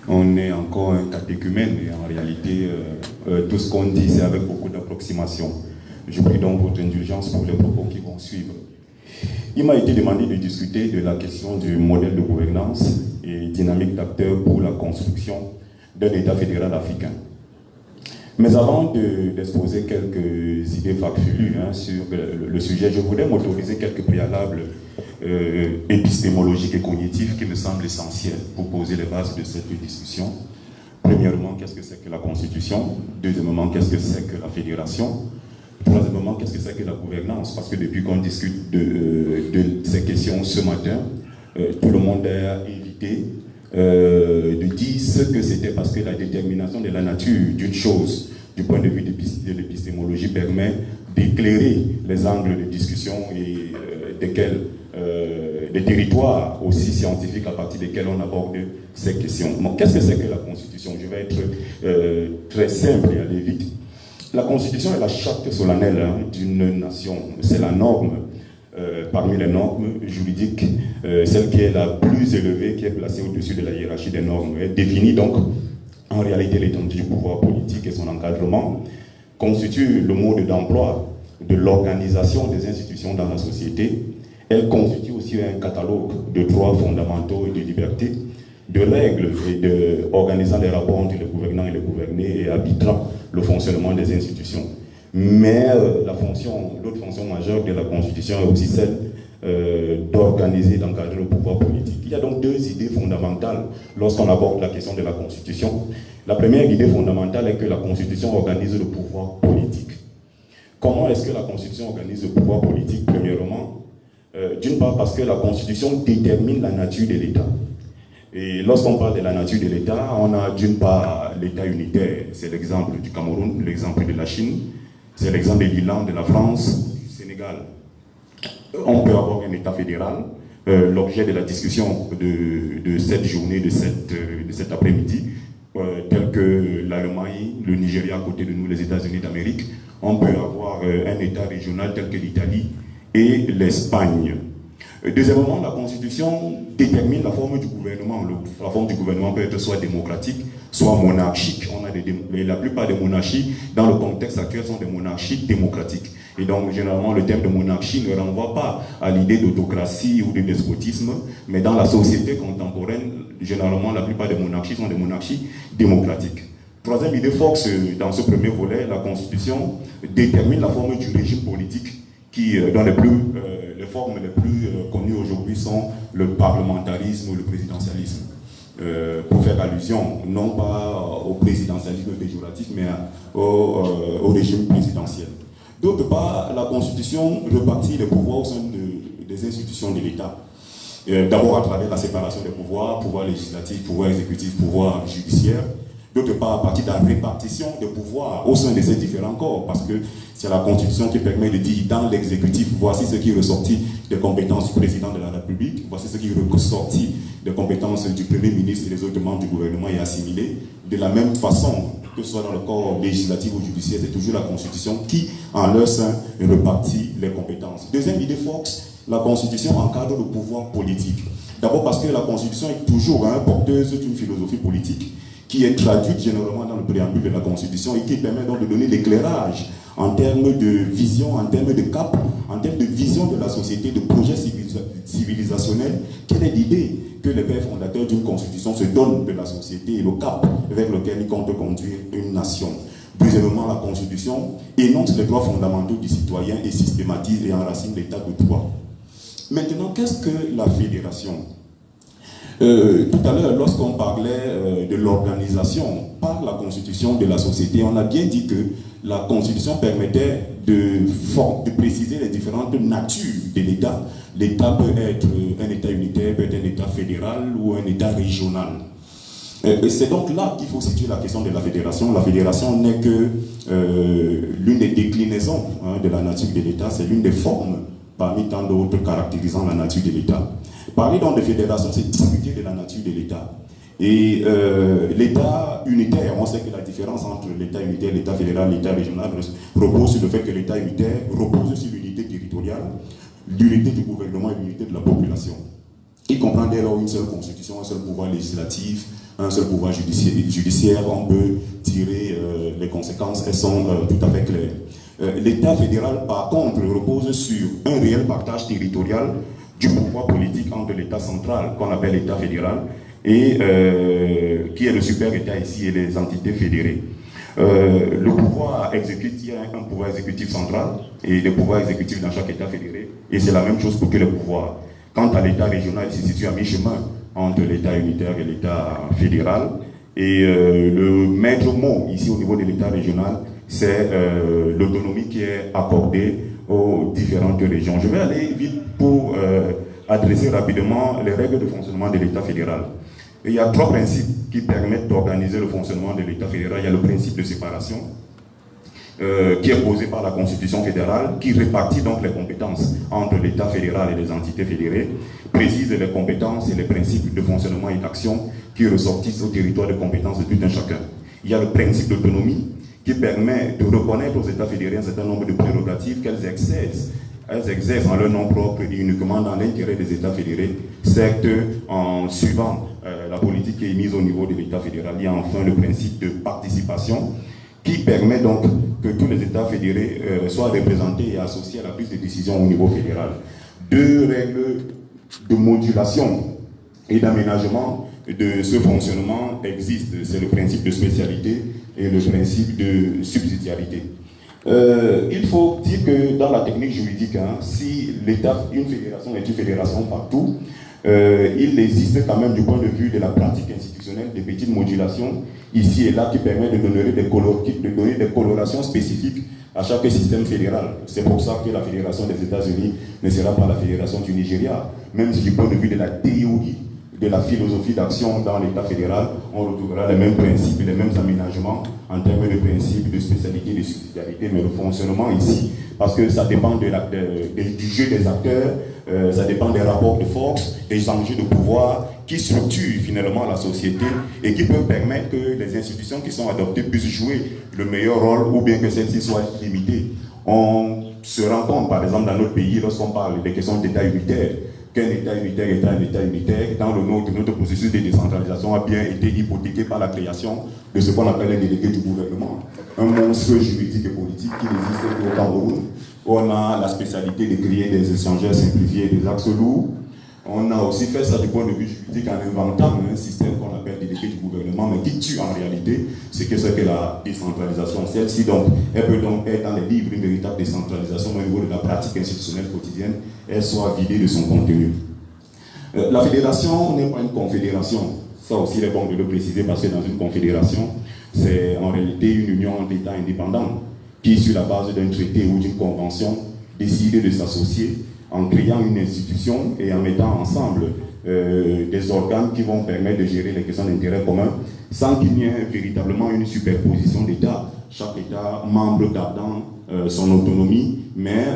on est encore un catéchumène et en réalité tout ce qu'on dit c'est avec beaucoup d'approximation. Je prie donc votre indulgence pour les propos qui vont suivre. Il m'a été demandé de discuter de la question du modèle de gouvernance et dynamique d'acteurs pour la construction d'un État fédéral africain. Mais avant d'exposer quelques idées farfelues sur le sujet, je voudrais m'autoriser quelques préalables épistémologiques et cognitifs qui me semblent essentiels pour poser les bases de cette discussion. Premièrement, qu'est-ce que c'est que la Constitution? Deuxièmement, qu'est-ce que c'est que la fédération? Troisièmement, qu'est-ce que c'est que la gouvernance? Parce que depuis qu'on discute de ces questions ce matin, tout le monde a évité de dire ce que c'était parce que la détermination de la nature d'une chose, du point de vue de l'épistémologie, permet d'éclairer les angles de discussion et des territoires aussi scientifiques à partir desquels on aborde ces questions. Donc, qu'est-ce que c'est que la Constitution? Je vais être très simple et aller vite. La Constitution est la charte solennelle d'une nation. C'est la norme, parmi les normes juridiques, celle qui est la plus élevée, qui est placée au-dessus de la hiérarchie des normes. Elle définit donc en réalité l'étendue du pouvoir politique et son encadrement, constitue le mode d'emploi de l'organisation des institutions dans la société. Elle constitue aussi un catalogue de droits fondamentaux et de libertés, de règles et organisant les rapports entre les gouvernants et les gouvernés et arbitrant le fonctionnement des institutions. Mais l'autre fonction majeure de la Constitution est aussi celle d'organiser et d'encadrer le pouvoir politique. Il y a donc deux idées fondamentales lorsqu'on aborde la question de la Constitution. La première idée fondamentale est que la Constitution organise le pouvoir politique. Comment est-ce que la Constitution organise le pouvoir politique? Premièrement, d'une part parce que la Constitution détermine la nature de l'État. Et lorsqu'on parle de la nature de l'État, on a d'une part l'État unitaire, c'est l'exemple du Cameroun, l'exemple de la Chine, c'est l'exemple de l'Irlande, de la France, du Sénégal. On peut avoir un État fédéral. L'objet de la discussion de cette journée, de cet après-midi, tel que l'Allemagne, le Nigeria à côté de nous, les États-Unis d'Amérique, on peut avoir un État régional tel que l'Italie et l'Espagne. Deuxièmement, la Constitution détermine la forme du gouvernement. La forme du gouvernement peut être soit démocratique, soit monarchique. La plupart des monarchies, dans le contexte actuel, sont des monarchies démocratiques. Et donc, généralement, le terme de monarchie ne renvoie pas à l'idée d'autocratie ou de despotisme, mais dans la société contemporaine, généralement, la plupart des monarchies sont des monarchies démocratiques. Troisième idée force, dans ce premier volet, la Constitution détermine la forme du régime politique dont les formes les plus connues aujourd'hui sont le parlementarisme ou le présidentialisme. Pour faire allusion, non pas au présidentialisme péjoratif, mais au régime présidentiel. D'autre part, la Constitution répartit les pouvoirs au sein des institutions de l'État. D'abord à travers la séparation des pouvoirs, pouvoir législatif, pouvoir exécutif, pouvoir judiciaire. D'autre part, à partir de la répartition des pouvoirs au sein de ces différents corps, parce que c'est la Constitution qui permet de dire dans l'exécutif, voici ce qui est ressorti des compétences du président de la République, voici ce qui est ressorti des compétences du Premier ministre et des autres membres du gouvernement et assimilé. De la même façon, que ce soit dans le corps législatif ou judiciaire, c'est toujours la Constitution qui, en leur sein, répartit les compétences. Deuxième idée forte, la Constitution encadre le pouvoir politique. D'abord parce que la Constitution est toujours porteuse d'une philosophie politique qui est traduite généralement dans le préambule de la Constitution et qui permet donc de donner l'éclairage en termes de vision, en termes de cap, en termes de vision de la société, de projet civilisationnel. Quelle est l'idée que les pères fondateurs d'une constitution se donnent de la société et le cap vers lequel ils comptent conduire une nation? Deuxièmement, la constitution énonce les droits fondamentaux du citoyen et systématise et enracine l'état de droit. Maintenant, qu'est-ce que la fédération? Tout à l'heure, lorsqu'on parlait de l'organisation par la constitution de la société, on a bien dit que la constitution permettait de préciser les différentes natures de l'État. L'État peut être un État unitaire, peut être un État fédéral ou un État régional. C'est donc là qu'il faut situer la question de la fédération. La fédération n'est que l'une des déclinaisons de la nature de l'État, c'est l'une des formes parmi tant d'autres caractérisant la nature de l'État. Parler donc de fédération, c'est discuter de la nature de l'État. Et l'État unitaire, on sait que la différence entre l'État unitaire, l'État fédéral, l'État régional repose sur le fait que l'État unitaire repose sur l'unité territoriale, l'unité du gouvernement et l'unité de la population. Il comprend dès lors une seule constitution, un seul pouvoir législatif, un seul pouvoir judiciaire. On peut tirer les conséquences, elles sont tout à fait claires. L'État fédéral, par contre, repose sur un réel partage territorial du pouvoir politique entre l'État central, qu'on appelle l'État fédéral, et qui est le super-État ici, et les entités fédérées. Le pouvoir exécutif, il y a un pouvoir exécutif central, et les pouvoirs exécutifs dans chaque État fédéré, et c'est la même chose pour que les pouvoirs. Quant à l'État régional, il se situe à mi-chemin entre l'État unitaire et l'État fédéral, et le maître mot, ici au niveau de l'État régional, c'est l'autonomie qui est accordée aux différentes régions. Je vais aller vite pour adresser rapidement les règles de fonctionnement de l'État fédéral. Et il y a trois principes qui permettent d'organiser le fonctionnement de l'État fédéral. Il y a le principe de séparation, qui est posé par la Constitution fédérale, qui répartit donc les compétences entre l'État fédéral et les entités fédérées, précise les compétences et les principes de fonctionnement et d'action qui ressortissent au territoire de compétences de tout un chacun. Il y a le principe d'autonomie, qui permet de reconnaître aux États fédérés un certain nombre de prérogatives qu'elles exercent en leur nom propre et uniquement dans l'intérêt des États fédérés, certes en suivant la politique qui est mise au niveau de l'État fédéral. Il y a enfin le principe de participation qui permet donc que tous les États fédérés soient représentés et associés à la prise de décision au niveau fédéral. Deux règles de modulation et d'aménagement de ce fonctionnement existent. C'est le principe de spécialité et le principe de subsidiarité. Il faut dire que dans la technique juridique, si l'État, une fédération est une fédération partout, il existe quand même du point de vue de la pratique institutionnelle des petites modulations ici et là qui permettent de donner des colorations spécifiques à chaque système fédéral. C'est pour ça que la fédération des États-Unis ne sera pas la fédération du Nigeria, même si du point de vue de la théorie, de la philosophie d'action dans l'État fédéral, on retrouvera les mêmes principes et les mêmes aménagements en termes de principes de spécialité, de subsidiarité, mais le fonctionnement ici, parce que ça dépend du jeu des acteurs, ça dépend des rapports de force, des enjeux de pouvoir qui structurent finalement la société et qui peuvent permettre que les institutions qui sont adoptées puissent jouer le meilleur rôle ou bien que celles-ci soient limitées. On se rend compte, par exemple, dans notre pays, lorsqu'on parle des questions d'État unitaire, qu'un État unitaire est un État unitaire, dans notre processus de décentralisation a bien été hypothéqué par la création de ce qu'on appelle un délégué du gouvernement. Un monstre juridique et politique qui n'existe qu'au Cameroun. On a la spécialité de créer des échangeurs simplifiés, des axes lourds. On a aussi fait ça du point de vue juridique en inventant un système qu'on appelle délégué du gouvernement, mais qui tue en réalité ce que c'est que la décentralisation. Celle-ci, donc, elle peut donc être dans les livres une véritable décentralisation, mais au niveau de la pratique institutionnelle quotidienne, elle soit vidée de son contenu. La fédération n'est pas une confédération. Ça aussi, il est bon de le préciser parce que dans une confédération, c'est en réalité une union d'États indépendants qui, sur la base d'un traité ou d'une convention, décide de s'associer en créant une institution et en mettant ensemble des organes qui vont permettre de gérer les questions d'intérêt commun sans qu'il n'y ait véritablement une superposition d'États. Chaque État membre gardant son autonomie, mais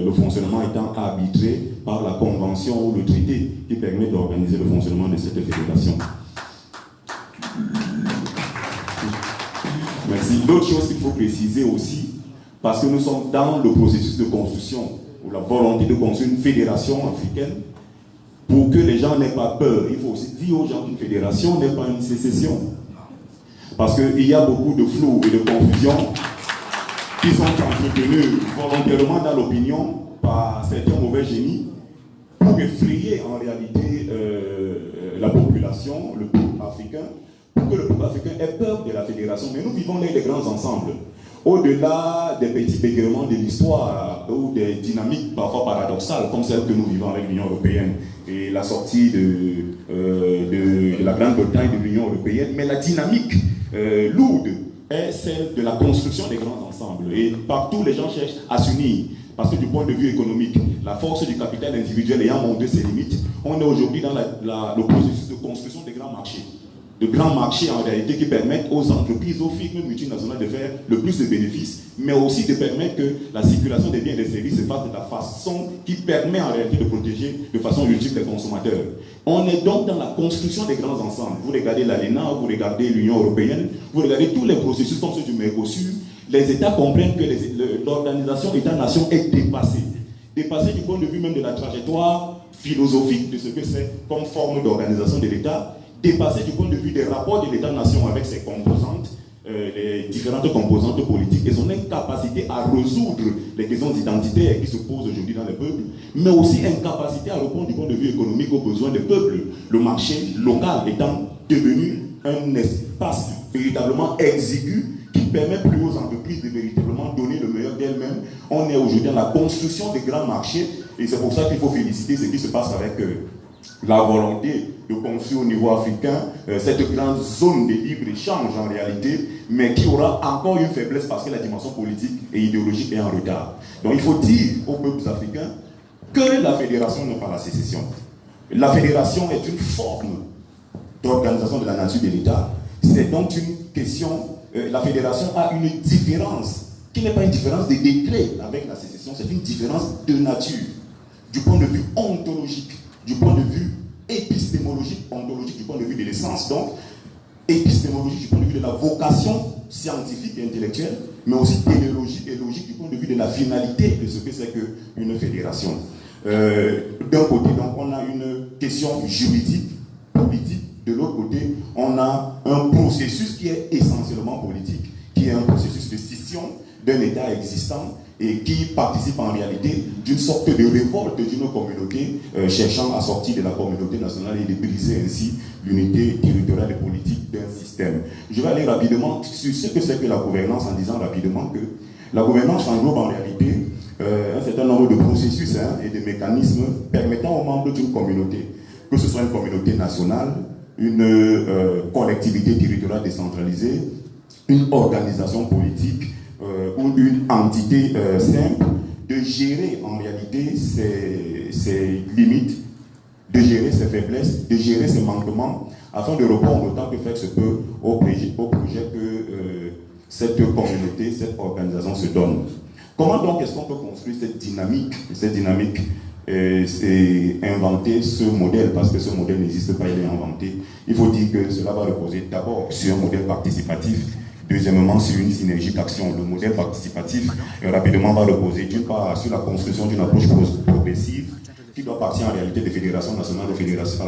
le fonctionnement étant arbitré par la convention ou le traité qui permet d'organiser le fonctionnement de cette fédération. Merci. L'autre chose qu'il faut préciser aussi, parce que nous sommes dans le processus de construction, ou la volonté de construire une fédération africaine, pour que les gens n'aient pas peur. Il faut aussi dire aux gens qu'une fédération n'est pas une sécession. Parce qu'il y a beaucoup de flou et de confusion qui sont entretenus volontairement dans l'opinion par certains mauvais génies pour effrayer en réalité la population, le peuple africain, pour que le peuple africain ait peur de la fédération. Mais nous vivons là des grands ensembles. Au-delà des petits bégaiements de l'histoire ou des dynamiques parfois paradoxales comme celle que nous vivons avec l'Union européenne et la sortie de la Grande-Bretagne de l'Union européenne, mais la dynamique lourde est celle de la construction des grands ensembles. Et partout, les gens cherchent à s'unir. Parce que du point de vue économique, la force du capital individuel ayant montré ses limites, on est aujourd'hui dans le processus de construction des grands marchés. De grands marchés en réalité qui permettent aux entreprises, aux firmes multinationales de faire le plus de bénéfices, mais aussi de permettre que la circulation des biens et des services se fasse de la façon qui permet en réalité de protéger de façon ultime les consommateurs. On est donc dans la construction des grands ensembles. Vous regardez l'ALENA, vous regardez l'Union européenne, vous regardez tous les processus comme ceux du Mercosur, les États comprennent que l'organisation État-nation est dépassée. Dépassée du point de vue même de la trajectoire philosophique de ce que c'est comme forme d'organisation de l'État, dépassée du point de vue des rapports de l'État-nation avec ses composantes, les différentes composantes politiques et son incapacité à résoudre les questions identitaires qui se posent aujourd'hui dans les peuples, mais aussi incapacité à répondre du point de vue économique aux besoins des peuples. Le marché local étant devenu un espace véritablement exigu qui permet plus aux entreprises de véritablement donner le meilleur d'elles-mêmes. On est aujourd'hui dans la construction des grands marchés et c'est pour ça qu'il faut féliciter ce qui se passe avec la volonté de construire au niveau africain cette grande zone de libre-échange en réalité, mais qui aura encore une faiblesse parce que la dimension politique et idéologique est en retard. Donc il faut dire aux peuples africains que la fédération n'est pas la sécession. La fédération est une forme d'organisation de la nature de l'État. C'est donc une question, la fédération a une différence, qui n'est pas une différence de décret avec la sécession, c'est une différence de nature, du point de vue ontologique, du point de vue épistémologique, ontologique, du point de vue de l'essence, donc épistémologique du point de vue de la vocation scientifique et intellectuelle, mais aussi téléologique et logique du point de vue de la finalité de ce que c'est qu'une fédération. D'un côté, donc, on a une question juridique, politique. De l'autre côté, on a un processus qui est essentiellement politique, qui est un processus de scission d'un État existant et qui participe en réalité d'une sorte de révolte d'une communauté cherchant à sortir de la communauté nationale et de briser ainsi l'unité territoriale et politique d'un système. Je vais aller rapidement sur ce que c'est que la gouvernance en disant rapidement que la gouvernance englobe en réalité un certain nombre de processus et de mécanismes permettant aux membres d'une communauté, que ce soit une communauté nationale, une collectivité territoriale décentralisée, une organisation politique ou une entité simple, de gérer en réalité ses limites, de gérer ses faiblesses, de gérer ses manquements, afin de répondre autant que faire se peut au projet que cette communauté, cette organisation se donne. Comment donc est-ce qu'on peut construire cette dynamique? Cette dynamique, c'est inventer ce modèle, parce que ce modèle n'existe pas, il est inventé. Il faut dire que cela va reposer d'abord sur un modèle participatif, deuxièmement sur une synergie d'action. Le modèle participatif rapidement va reposer d'une part sur la construction d'une approche progressive qui doit partir en réalité des fédérations nationales à la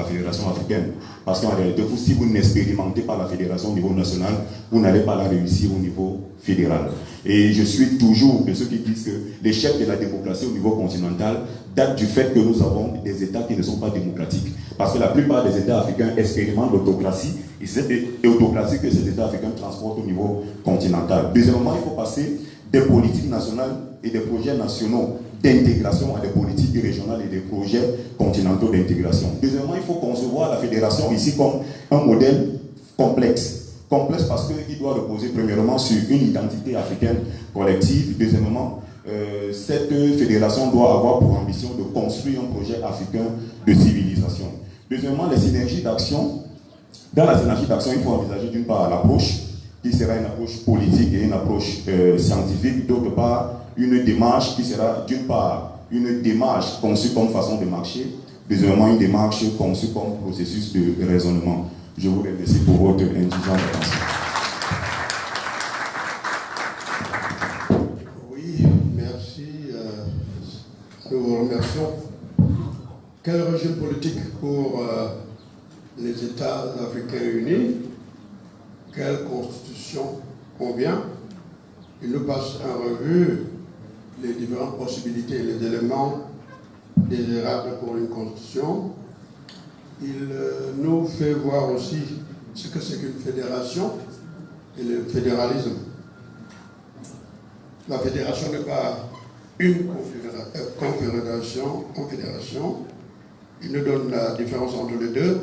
fédération africaine. Parce qu'en réalité, si vous n'expérimentez pas la fédération au niveau national, vous n'allez pas la réussir au niveau fédéral. Et je suis toujours de ceux qui disent que l'échec de la démocratie au niveau continental date du fait que nous avons des États qui ne sont pas démocratiques. Parce que la plupart des États africains expérimentent l'autocratie, et c'est l'autocratie que ces États africains transportent au niveau continental. Deuxièmement, il faut passer des politiques nationales et des projets nationaux d'intégration à des politiques régionales et des projets continentaux d'intégration. Deuxièmement, il faut concevoir la fédération ici comme un modèle complexe. Complexe parce qu'il doit reposer premièrement sur une identité africaine collective. Deuxièmement, cette fédération doit avoir pour ambition de construire un projet africain de civilisation. Deuxièmement, les synergies d'action. Dans la synergie d'action, il faut envisager d'une part l'approche, qui sera une approche politique et une approche scientifique. D'autre part, une démarche qui sera d'une part une démarche conçue comme façon de marcher, deuxièmement une démarche conçue comme processus de raisonnement. Je vous remercie pour votre intelligente attention. Oui, merci. Nous vous remercions. Quel régime politique pour les États africains unis? quelle constitution convient. Il nous passe en revue les différentes possibilités et les éléments désirables pour une constitution. Il nous fait voir aussi ce que c'est qu'une fédération et le fédéralisme. La fédération n'est pas une confédération. Il nous donne la différence entre les deux.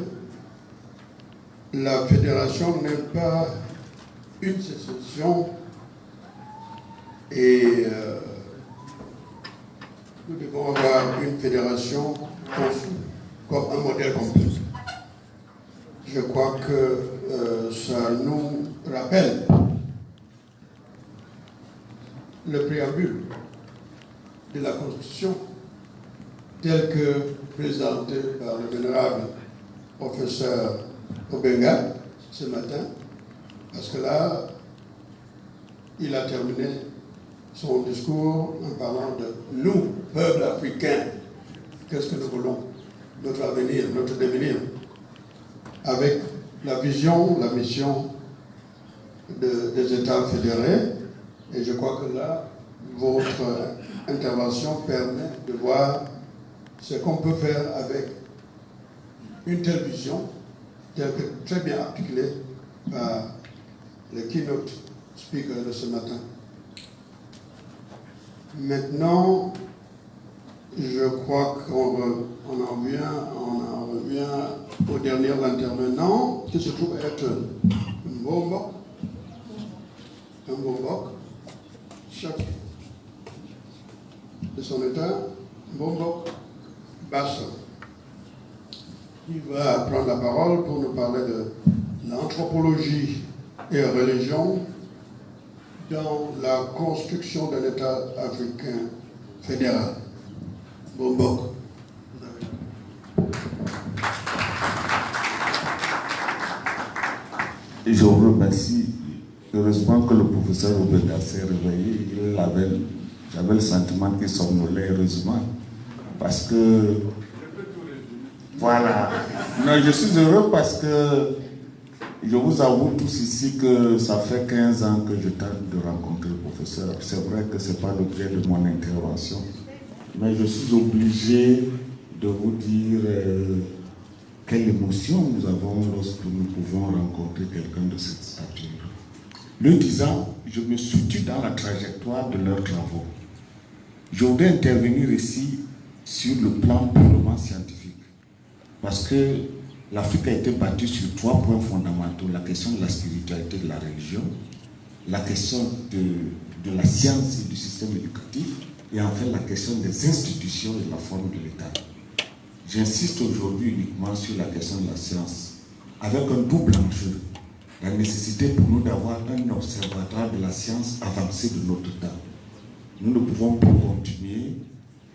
La fédération n'est pas une sécession et nous devons avoir une fédération conçue comme un modèle complet. Je crois que ça nous rappelle le préambule de la Constitution tel que présenté par le vénérable professeur Obenga ce matin, parce que là, il a terminé son discours en parlant de nous, peuple africain. Qu'est-ce que nous voulons? Notre avenir, notre devenir, avec la vision, la mission des États fédérés. Et je crois que là, votre intervention permet de voir ce qu'on peut faire avec une telle vision, telle que très bien articulée par le keynote speaker de ce matin. Maintenant, je crois qu'on en revient au dernier intervenant, qui se trouve être un Mbombok, chef de son état, Mbombok Bassa. Il va prendre la parole pour nous parler de l'anthropologie et la religion dans la construction d'un État africain fédéral. Mbombok. Et je vous remercie. Heureusement que le professeur Obenga s'est réveillé. J'avais le sentiment qu'il somnolait, heureusement. Parce que, voilà. Non, je suis heureux parce que je vous avoue tous ici que ça fait 15 ans que je tente de rencontrer le professeur. C'est vrai que ce n'est pas l'objet de mon intervention. Mais je suis obligé de vous dire quelle émotion nous avons lorsque nous pouvons rencontrer quelqu'un de cette stature. Le disant, je me situe dans la trajectoire de leurs travaux. Je voudrais intervenir ici sur le plan purement scientifique. Parce que l'Afrique a été battue sur 3 points fondamentaux. La question de la spiritualité, de la religion, la question de la science et du système éducatif, et enfin la question des institutions et de la forme de l'État. J'insiste aujourd'hui uniquement sur la question de la science, avec un double enjeu. La nécessité pour nous d'avoir un observatoire de la science avancée de notre temps. Nous ne pouvons pas continuer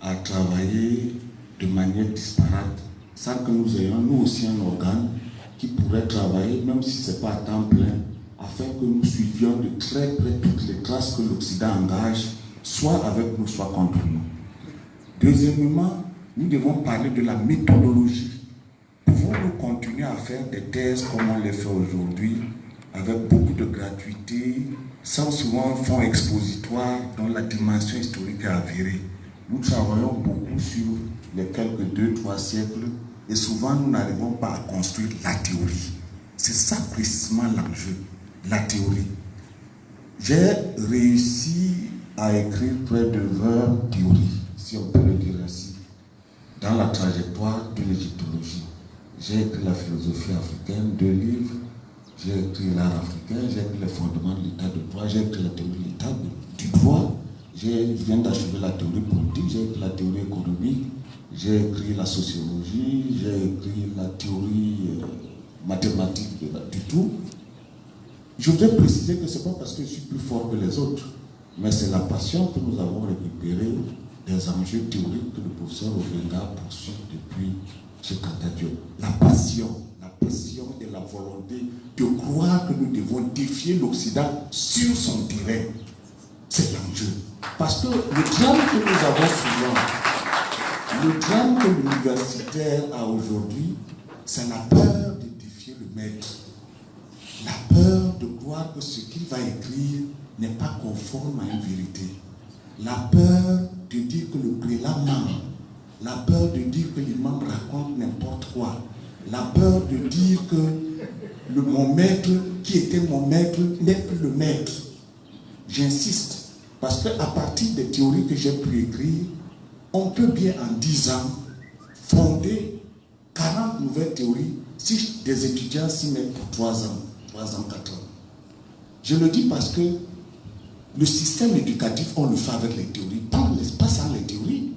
à travailler de manière disparate sans que nous ayons nous aussi un organe qui pourrait travailler, même si ce n'est pas à temps plein, afin que nous suivions de très près toutes les traces que l'Occident engage, soit avec nous, soit contre nous. Deuxièmement, nous devons parler de la méthodologie. Pouvons-nous continuer à faire des thèses comme on les fait aujourd'hui, avec beaucoup de gratuité, sans souvent un fond expositoire dont la dimension historique est avérée? Nous travaillons beaucoup sur les quelques 2-3 siècles et souvent nous n'arrivons pas à construire la théorie. C'est ça précisément l'enjeu, la théorie. J'ai réussi à écrire près de 20 théories, si on peut le dire ainsi, dans la trajectoire de l'égyptologie. J'ai écrit la philosophie africaine, 2 livres, j'ai écrit l'art africain, j'ai écrit les fondements de l'état de droit, j'ai écrit la théorie de l'état du droit, je viens d'achever la théorie politique, j'ai écrit la théorie économique, j'ai écrit la sociologie, j'ai écrit la théorie mathématique du tout. Je voudrais préciser que ce n'est pas parce que je suis plus fort que les autres, mais c'est la passion que nous avons récupérée des enjeux théoriques que le professeur Obenga poursuit depuis ce candidat. La passion et la volonté de croire que nous devons défier l'Occident sur son terrain. C'est l'enjeu. Parce que le drame que nous avons souvent, le drame que l'universitaire a aujourd'hui, c'est la peur de défier le maître. La peur de croire que ce qu'il va écrire n'est pas conforme à une vérité. La peur de dire que le prélat ment, la peur de dire que l'imam raconte n'importe quoi, la peur de dire que mon maître, qui était mon maître, n'est plus le maître. J'insiste, parce qu'à partir des théories que j'ai pu écrire, on peut bien en 10 ans fonder 40 nouvelles théories si des étudiants s'y mettent pour 3 ans, 4 ans. Je le dis parce que le système éducatif, on le fait avec les théories, pas sans les théories.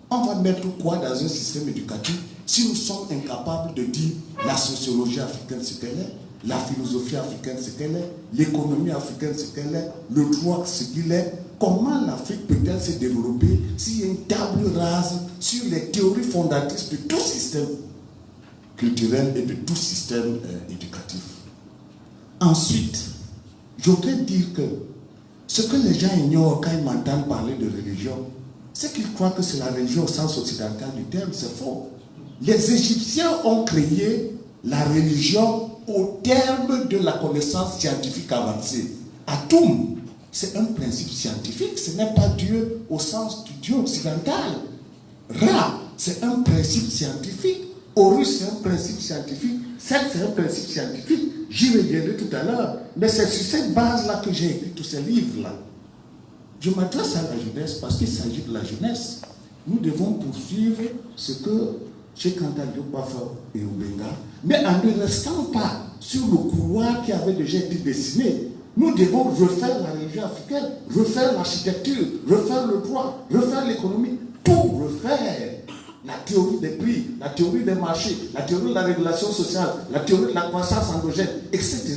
On va mettre quoi dans un système éducatif si nous sommes incapables de dire la sociologie africaine ce qu'elle est, la philosophie africaine ce qu'elle est, l'économie africaine ce qu'elle est, le droit ce qu'il est? Comment l'Afrique peut-elle se développer s'il y a une table rase sur les théories fondatrices de tout système culturel et de tout système éducatif? Ensuite, je voudrais dire que ce que les gens ignorent quand ils m'entendent parler de religion, c'est qu'ils croient que c'est la religion au sens occidental du terme. C'est faux. Les Égyptiens ont créé la religion au terme de la connaissance scientifique avancée. Atum, c'est un principe scientifique, ce n'est pas Dieu au sens du Dieu occidental. Ra, c'est un principe scientifique. Horus, c'est un principe scientifique. Set, c'est un principe scientifique. J'y reviendrai tout à l'heure. Mais c'est sur cette base-là que j'ai écrit tous ces livres-là. Je m'adresse à la jeunesse parce qu'il s'agit de la jeunesse. Nous devons poursuivre ce que Cheikh Anta Diop a fait et Obenga, mais en ne restant pas sur le couloir qui avait déjà été dessiné. Nous devons refaire la religion africaine, refaire l'architecture, refaire le droit, refaire l'économie, tout refaire. La théorie des prix, la théorie des marchés, la théorie de la régulation sociale, la théorie de la croissance endogène, etc.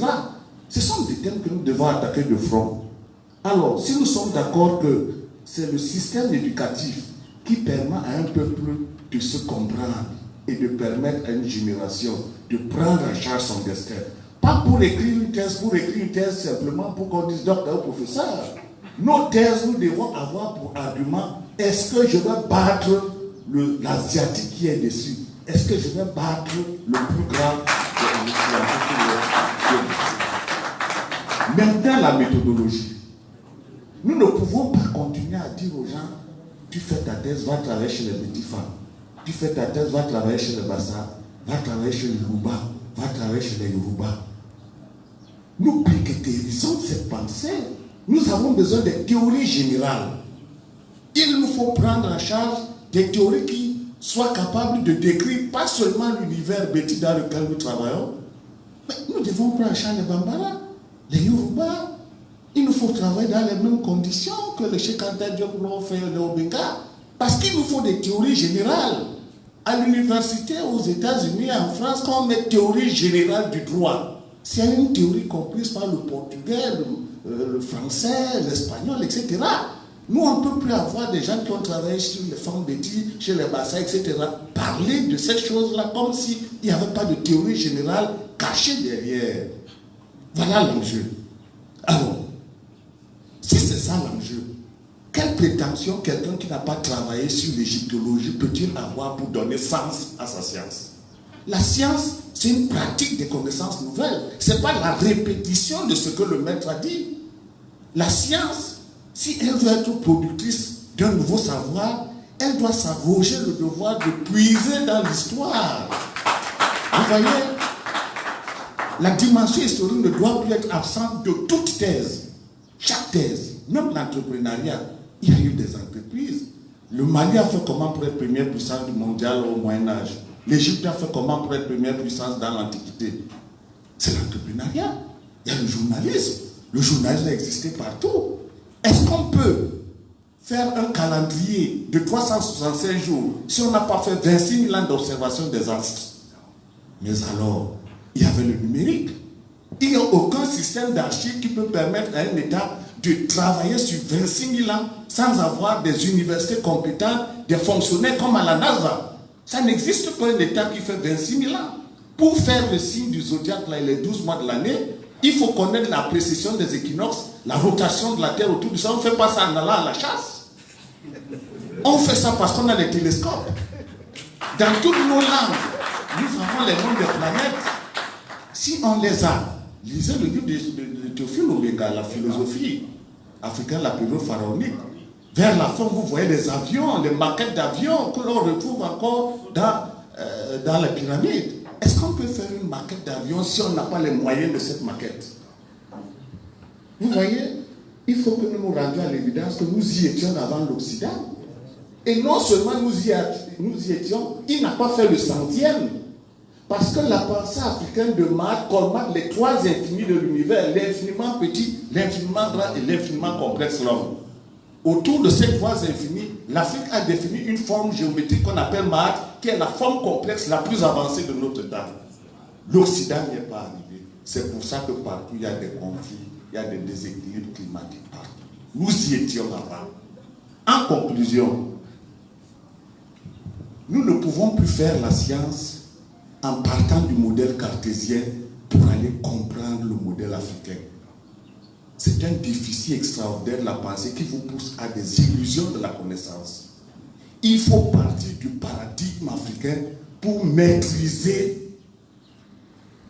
Ce sont des thèmes que nous devons attaquer de front. Alors, si nous sommes d'accord que c'est le système éducatif qui permet à un peuple de se comprendre et de permettre à une génération de prendre en charge son destin, pas pour écrire une thèse simplement pour qu'on dise docteur ou professeur. Nos thèses, nous devons avoir pour argument, est-ce que je vais battre l'asiatique qui est dessus? Est-ce que je vais battre le plus grand de Maintenant, la méthodologie. Nous ne pouvons pas continuer à dire aux gens, tu fais ta thèse, va travailler chez les petits femmes. Tu fais ta thèse, va travailler chez les Bassa, va travailler chez les Luba, va travailler chez les Yoruba. Nous briquetérisons cette pensée. Nous avons besoin de théories générales. Il nous faut prendre en charge des théories qui soient capables de décrire pas seulement l'univers bêti dans lequel nous travaillons, mais nous devons prendre en charge les Bambara, les Yoruba. Il nous faut travailler dans les mêmes conditions que le Cheikh Anta Diop l'ont fait le Obenga, parce qu'il nous faut des théories générales. À l'université, aux États-Unis, en France, quand on met théorie générale du droit, c'est une théorie comprise par le portugais, le français, l'espagnol, etc. Nous, on ne peut plus avoir des gens qui ont travaillé sur les femmes bêtises, chez les bassins, etc. Parler de ces choses-là comme s'il n'y avait pas de théorie générale cachée derrière. Voilà l'enjeu. Alors, si c'est ça l'enjeu, quelle prétention quelqu'un qui n'a pas travaillé sur l'égyptologie peut-il avoir pour donner sens à sa science? La science, c'est une pratique des connaissances nouvelles. Ce n'est pas la répétition de ce que le maître a dit. La science, si elle veut être productrice d'un nouveau savoir, elle doit s'arroger le devoir de puiser dans l'histoire. Vous voyez, la dimension historique ne doit plus être absente de toute thèse. Chaque thèse, même l'entrepreneuriat, il y a eu des entreprises. Le Mali a fait comment pour être première puissance du mondial au Moyen-Âge? L'Égypte a fait comment pour être première puissance dans l'Antiquité? C'est l'entrepreneuriat. Il y a le journalisme. Le journalisme a existé partout. Est-ce qu'on peut faire un calendrier de 365 jours si on n'a pas fait 26 000 ans d'observation des astres? Mais alors, il y avait le numérique. Il n'y a aucun système d'archives qui peut permettre à un État de travailler sur 26 000 ans sans avoir des universités compétentes, des fonctionnaires comme à la NASA. Ça n'existe pas un État qui fait 26 000 ans. Pour faire le signe du zodiaque là, et les 12 mois de l'année, il faut connaître la précision des équinoxes, la rotation de la Terre autour du Soleil. On ne fait pas ça en allant à la chasse. On fait ça parce qu'on a les télescopes. Dans toutes nos langues, nous avons les noms des planètes. Si on les a, Lisez le livre de Théophile Obenga, la philosophie africaine, la période pharaonique. Vers la fin, vous voyez des avions, des maquettes d'avions que l'on retrouve encore dans les pyramides. Est-ce qu'on peut faire une maquette d'avion si on n'a pas les moyens de cette maquette? Vous voyez, il faut que nous nous rendions à l'évidence que nous y étions avant l'Occident. Et non seulement nous y étions, il n'a pas fait le 100e. Parce que la pensée africaine de Marx colmate les trois infinis de l'univers, l'infiniment petit, l'infiniment grand et l'infiniment complexe l'homme. Autour de ces trois infinis, l'Afrique a défini une forme géométrique qu'on appelle Marx, qui est la forme complexe la plus avancée de notre temps. L'Occident n'y est pas arrivé. C'est pour ça que partout il y a des conflits, il y a des déséquilibres climatiques partout. Nous y étions avant. En conclusion, nous ne pouvons plus faire la science en partant du modèle cartésien pour aller comprendre le modèle africain. C'est un déficit extraordinaire de la pensée qui vous pousse à des illusions de la connaissance. Il faut partir du paradigme africain pour maîtriser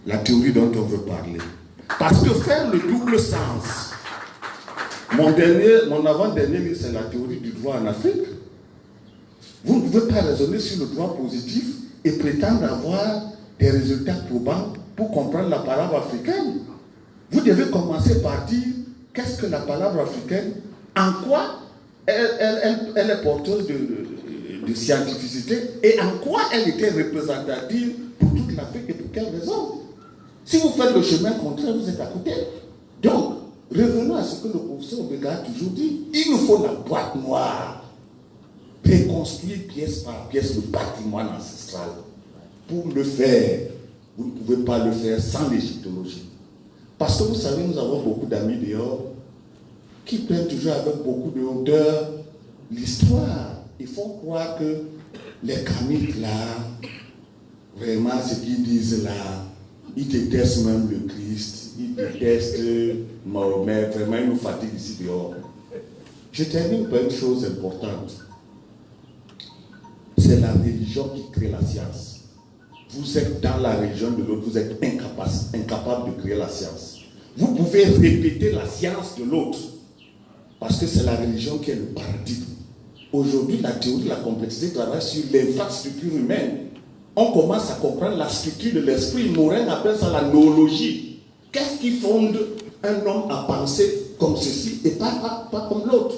la théorie dont on veut parler. Parce que faire le double sens, mon avant-dernier livre, c'est la théorie du droit en Afrique. Vous ne pouvez pas raisonner sur le droit positif et prétendre avoir des résultats probants pour comprendre la palabre africaine. Vous devez commencer par dire qu'est-ce que la palabre africaine, en quoi elle est porteuse de scientificité et en quoi elle était représentative pour toute l'Afrique et pour quelle raison. Si vous faites le chemin contraire, vous êtes à côté. Donc, revenons à ce que le professeur Obenga a toujours dit. Il nous faut la boîte noire. Reconstruire pièce par pièce le patrimoine ancestral. Pour le faire, vous ne pouvez pas le faire sans l'égyptologie. Parce que vous savez, nous avons beaucoup d'amis dehors qui prennent toujours avec beaucoup de hauteur l'histoire. Ils font croire que les Kamites là, vraiment ce qu'ils disent là, ils détestent même le Christ, ils détestent Mahomet, vraiment ils nous fatiguent ici dehors. Je termine par une chose importante. C'est la religion qui crée la science. Vous êtes dans la religion de l'autre, vous êtes incapable de créer la science. Vous pouvez répéter la science de l'autre, parce que c'est la religion qui est le paradigme. Aujourd'hui, la théorie de la complexité travaille sur l'infrastructure humaine. On commence à comprendre la structure de l'esprit. Morin appelle ça la noologie. Qu'est-ce qui fonde un homme à penser comme ceci et pas comme l'autre?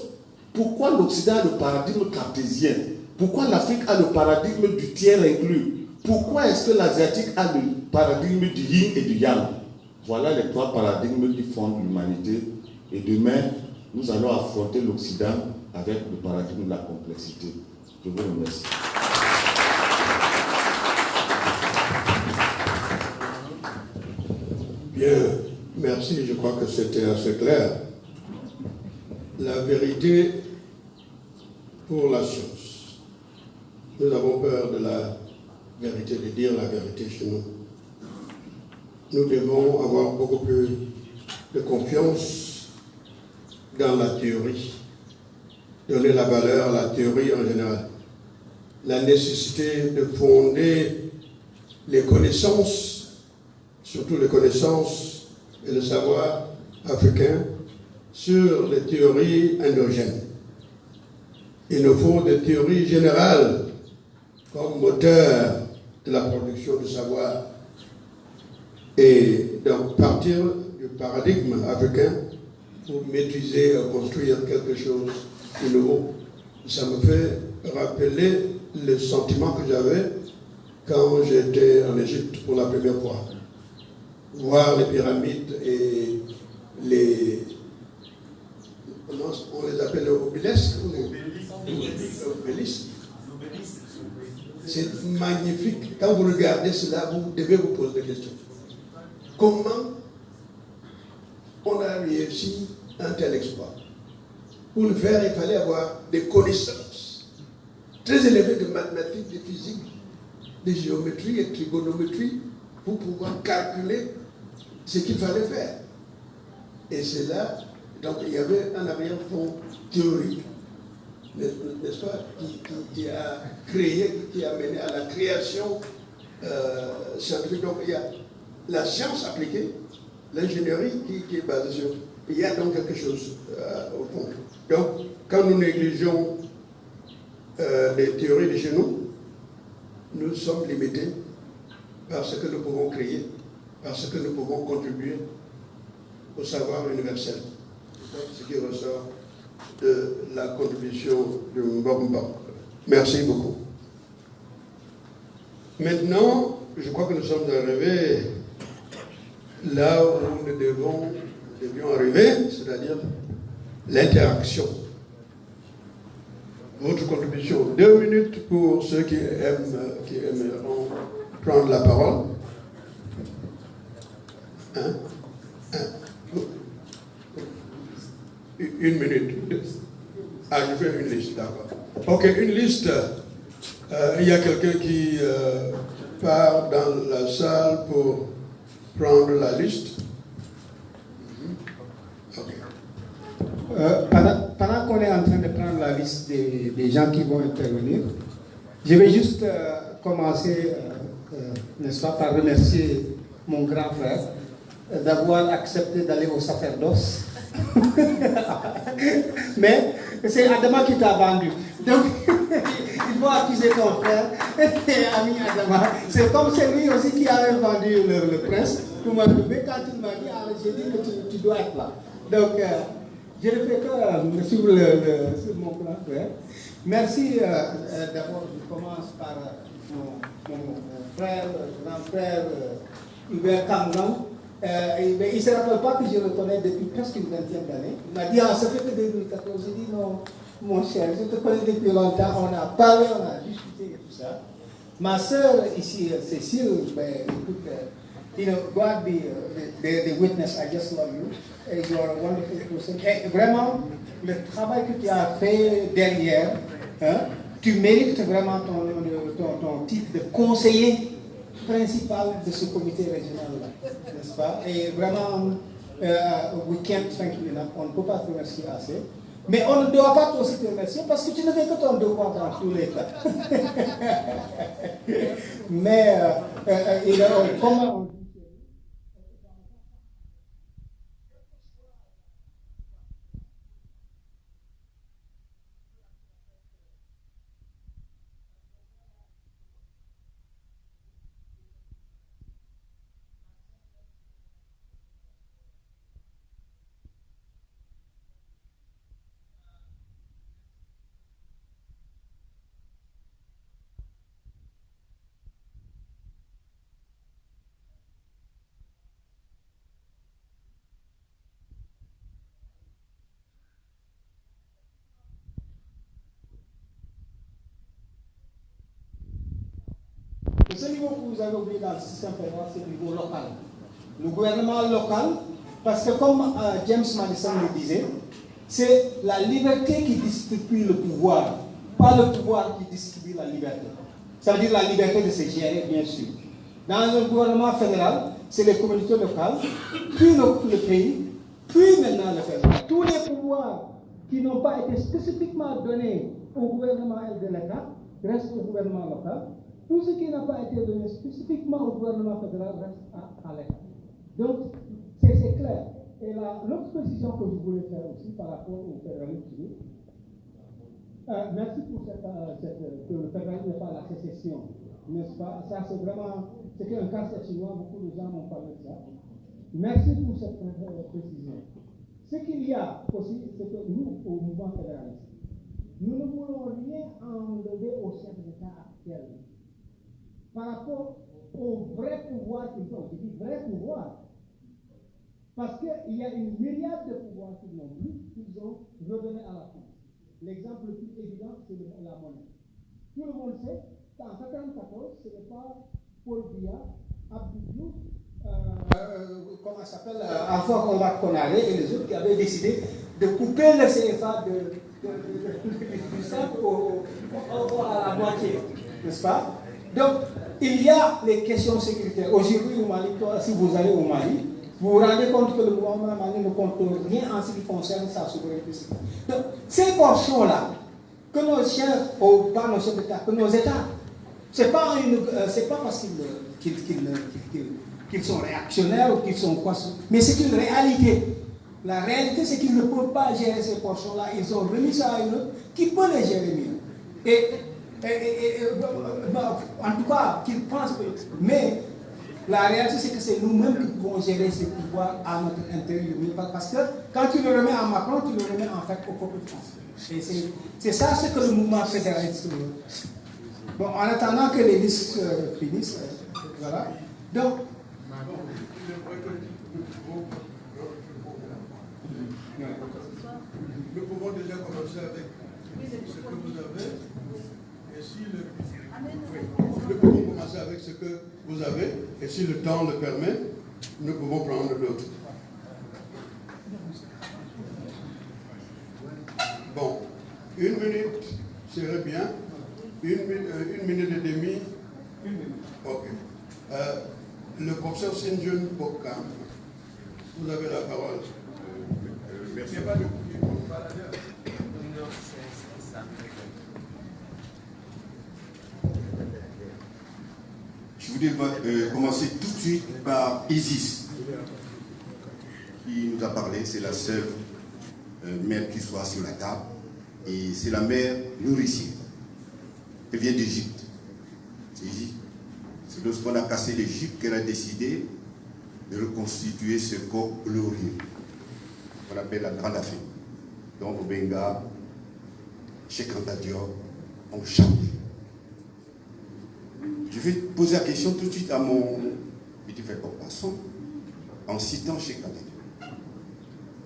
Pourquoi l'Occident a le paradigme cartésien? Pourquoi l'Afrique a le paradigme du tiers inclus? Pourquoi est-ce que l'Asiatique a le paradigme du yin et du yang? Voilà les trois paradigmes qui fondent l'humanité. Et demain, nous allons affronter l'Occident avec le paradigme de la complexité. Je vous remercie. Bien, merci. Je crois que c'était assez clair. La vérité pour la science. Nous avons peur de la vérité, de dire la vérité chez nous. Nous devons avoir beaucoup plus de confiance dans la théorie, donner la valeur à la théorie en général. La nécessité de fonder les connaissances, surtout les connaissances et le savoir africain, sur les théories endogènes. Il nous faut des théories générales comme moteur de la production de savoir. Et donc partir du paradigme africain pour maîtriser, construire quelque chose de nouveau. Ça me fait rappeler le sentiment que j'avais quand j'étais en Égypte pour la première fois. Voir les pyramides et les... Comment on les appelle, les obélisques? Obélisques. C'est magnifique. Quand vous regardez cela, vous devez vous poser des questions. Comment on a réussi un tel exploit? Pour le faire, il fallait avoir des connaissances très élevées de mathématiques, de physique, de géométrie et de trigonométrie pour pouvoir calculer ce qu'il fallait faire. Et c'est là, donc il y avait un arrière-fond théorique, n'est-ce pas, qui a créé, qui a mené à la création scientifique. Donc il y a la science appliquée l'ingénierie qui est basée sur... Il y a donc quelque chose au fond. Donc, quand nous négligeons les théories de chez nous, nous sommes limités par ce que nous pouvons créer, par ce que nous pouvons contribuer au savoir universel. C'est ce qui ressort de la contribution de Mbomba. Merci beaucoup. Maintenant, je crois que nous sommes arrivés là où nous devions arriver, c'est-à-dire l'interaction. Votre contribution, 2 minutes pour ceux qui aimeront prendre la parole. Une minute. Ah, je fais une liste, d'accord. Ok, une liste. Il y a quelqu'un qui part dans la salle pour prendre la liste. Pendant qu'on est en train de prendre la liste des gens qui vont intervenir, je vais juste commencer, n'est-ce pas, par remercier mon grand frère d'avoir accepté d'aller au sacerdoce. Mais c'est Adama qui t'a vendu. Donc, il faut accuser ton frère et ami Adama. C'est comme c'est lui aussi qui avait vendu le prince. Pour quand il m'a dit, j'ai dit que tu dois être là. Donc, je ne fais que sur mon grand frère. Merci d'abord, je commence par mon frère, grand frère Hubert Kamgan. Il ne se rappelle pas que je le connais depuis presque une vingtaine d'années. Il m'a dit, ça fait que 2014. J'ai dit, non, mon cher, je te connais depuis longtemps. On a parlé, on a discuté et tout ça. Ma soeur ici, Cécile, écoute, God be the witness, I just love you. You are a wonderful person. Et vraiment, le travail que tu as fait derrière, hein, tu mérites vraiment ton titre de conseiller principal de ce comité régional-là, n'est-ce pas? Et vraiment, we can't thank you enough. On ne peut pas te remercier assez. Mais on ne doit pas aussi te remercier parce que tu ne fais que ton devoir dans tous les cas. Mais comment on... Ce niveau que vous avez oublié dans le système fédéral, c'est le niveau local. Le gouvernement local, parce que comme James Madison le disait, c'est la liberté qui distribue le pouvoir, pas le pouvoir qui distribue la liberté. Ça veut dire la liberté de se gérer, bien sûr. Dans un gouvernement fédéral, c'est les communautés locales, puis le pays, puis maintenant le fédéral. Tous les pouvoirs qui n'ont pas été spécifiquement donnés au gouvernement et de l'État restent au gouvernement local. Tout ce qui n'a pas été donné spécifiquement au gouvernement fédéral reste à l'État. Donc, c'est clair. Et l'autre précision que je voulais faire aussi par rapport au fédéralisme, merci pour que le fédéralisme n'est pas la sécession, n'est-ce pas? Ça, c'est vraiment, c'est un cas chinois, beaucoup de gens m'ont parlé de ça. Merci pour cette précision. Ce qu'il y a aussi, c'est que nous, au mouvement fédéraliste, nous ne voulons rien enlever au chef d'État actuel. Par rapport au vrai pouvoir qu'ils ont, je dis vrai pouvoir, parce qu'il y a une myriade de pouvoirs qu'ils n'ont plus, qu'ils ont redonné à la France. L'exemple le plus évident, c'est la monnaie. Tout le monde sait qu'en 1994, ce n'est pas Paul Biya, Abdou Diouf, comment ça s'appelle, Alpha Conrad Konaré et les autres qui avaient décidé de couper le CFA du simple à la moitié, n'est-ce pas? Donc, il y a les questions sécuritaires. Aujourd'hui, au Mali, si vous allez au Mali, vous vous rendez compte que le gouvernement mali ne compte rien en ce qui concerne sa souveraineté. Donc, ces portions-là, que nos chefs, pas nos chefs d'État, que nos États, c'est pas parce qu'ils qu'ils sont réactionnaires ou qu'ils sont quoi. Mais c'est une réalité. La réalité, c'est qu'ils ne peuvent pas gérer ces portions-là. Ils ont remis ça à une autre qui peut les gérer mieux. En tout cas, qu'ils pensent que... Mais la réalité, c'est que c'est nous-mêmes qui pouvons gérer ces pouvoirs à notre intérieur. Parce que quand tu le remets à Macron, tu le remets en fait au peuple français. C'est ça ce que le mouvement fédéraliste veut. Bon, en attendant que les listes finissent, voilà. Donc, nous pouvons déjà commencer avec ce que vous avez. Et si nous pouvons commencer avec ce que vous avez. Et si le temps le permet, nous pouvons prendre l'autre. Bon, 1 minute serait bien. 1 minute et demie. Ok. Le professeur Sinjun Bokam, vous avez la parole. Merci. Il n'y a pas de Je voudrais commencer tout de suite par Isis, qui nous a parlé. C'est la seule mère qui soit sur la table. Et c'est la mère nourricière. Elle vient d'Égypte. C'est lorsqu'on a cassé l'Égypte qu'elle a décidé de reconstituer ce corps glorieux qu'on appelle la Grande Afrique. Donc, Obenga, Cheikh Anta Diop ont chanté. Je vais poser la question tout de suite à mon petit frère Passons, en citant Cheikh Anta Diop.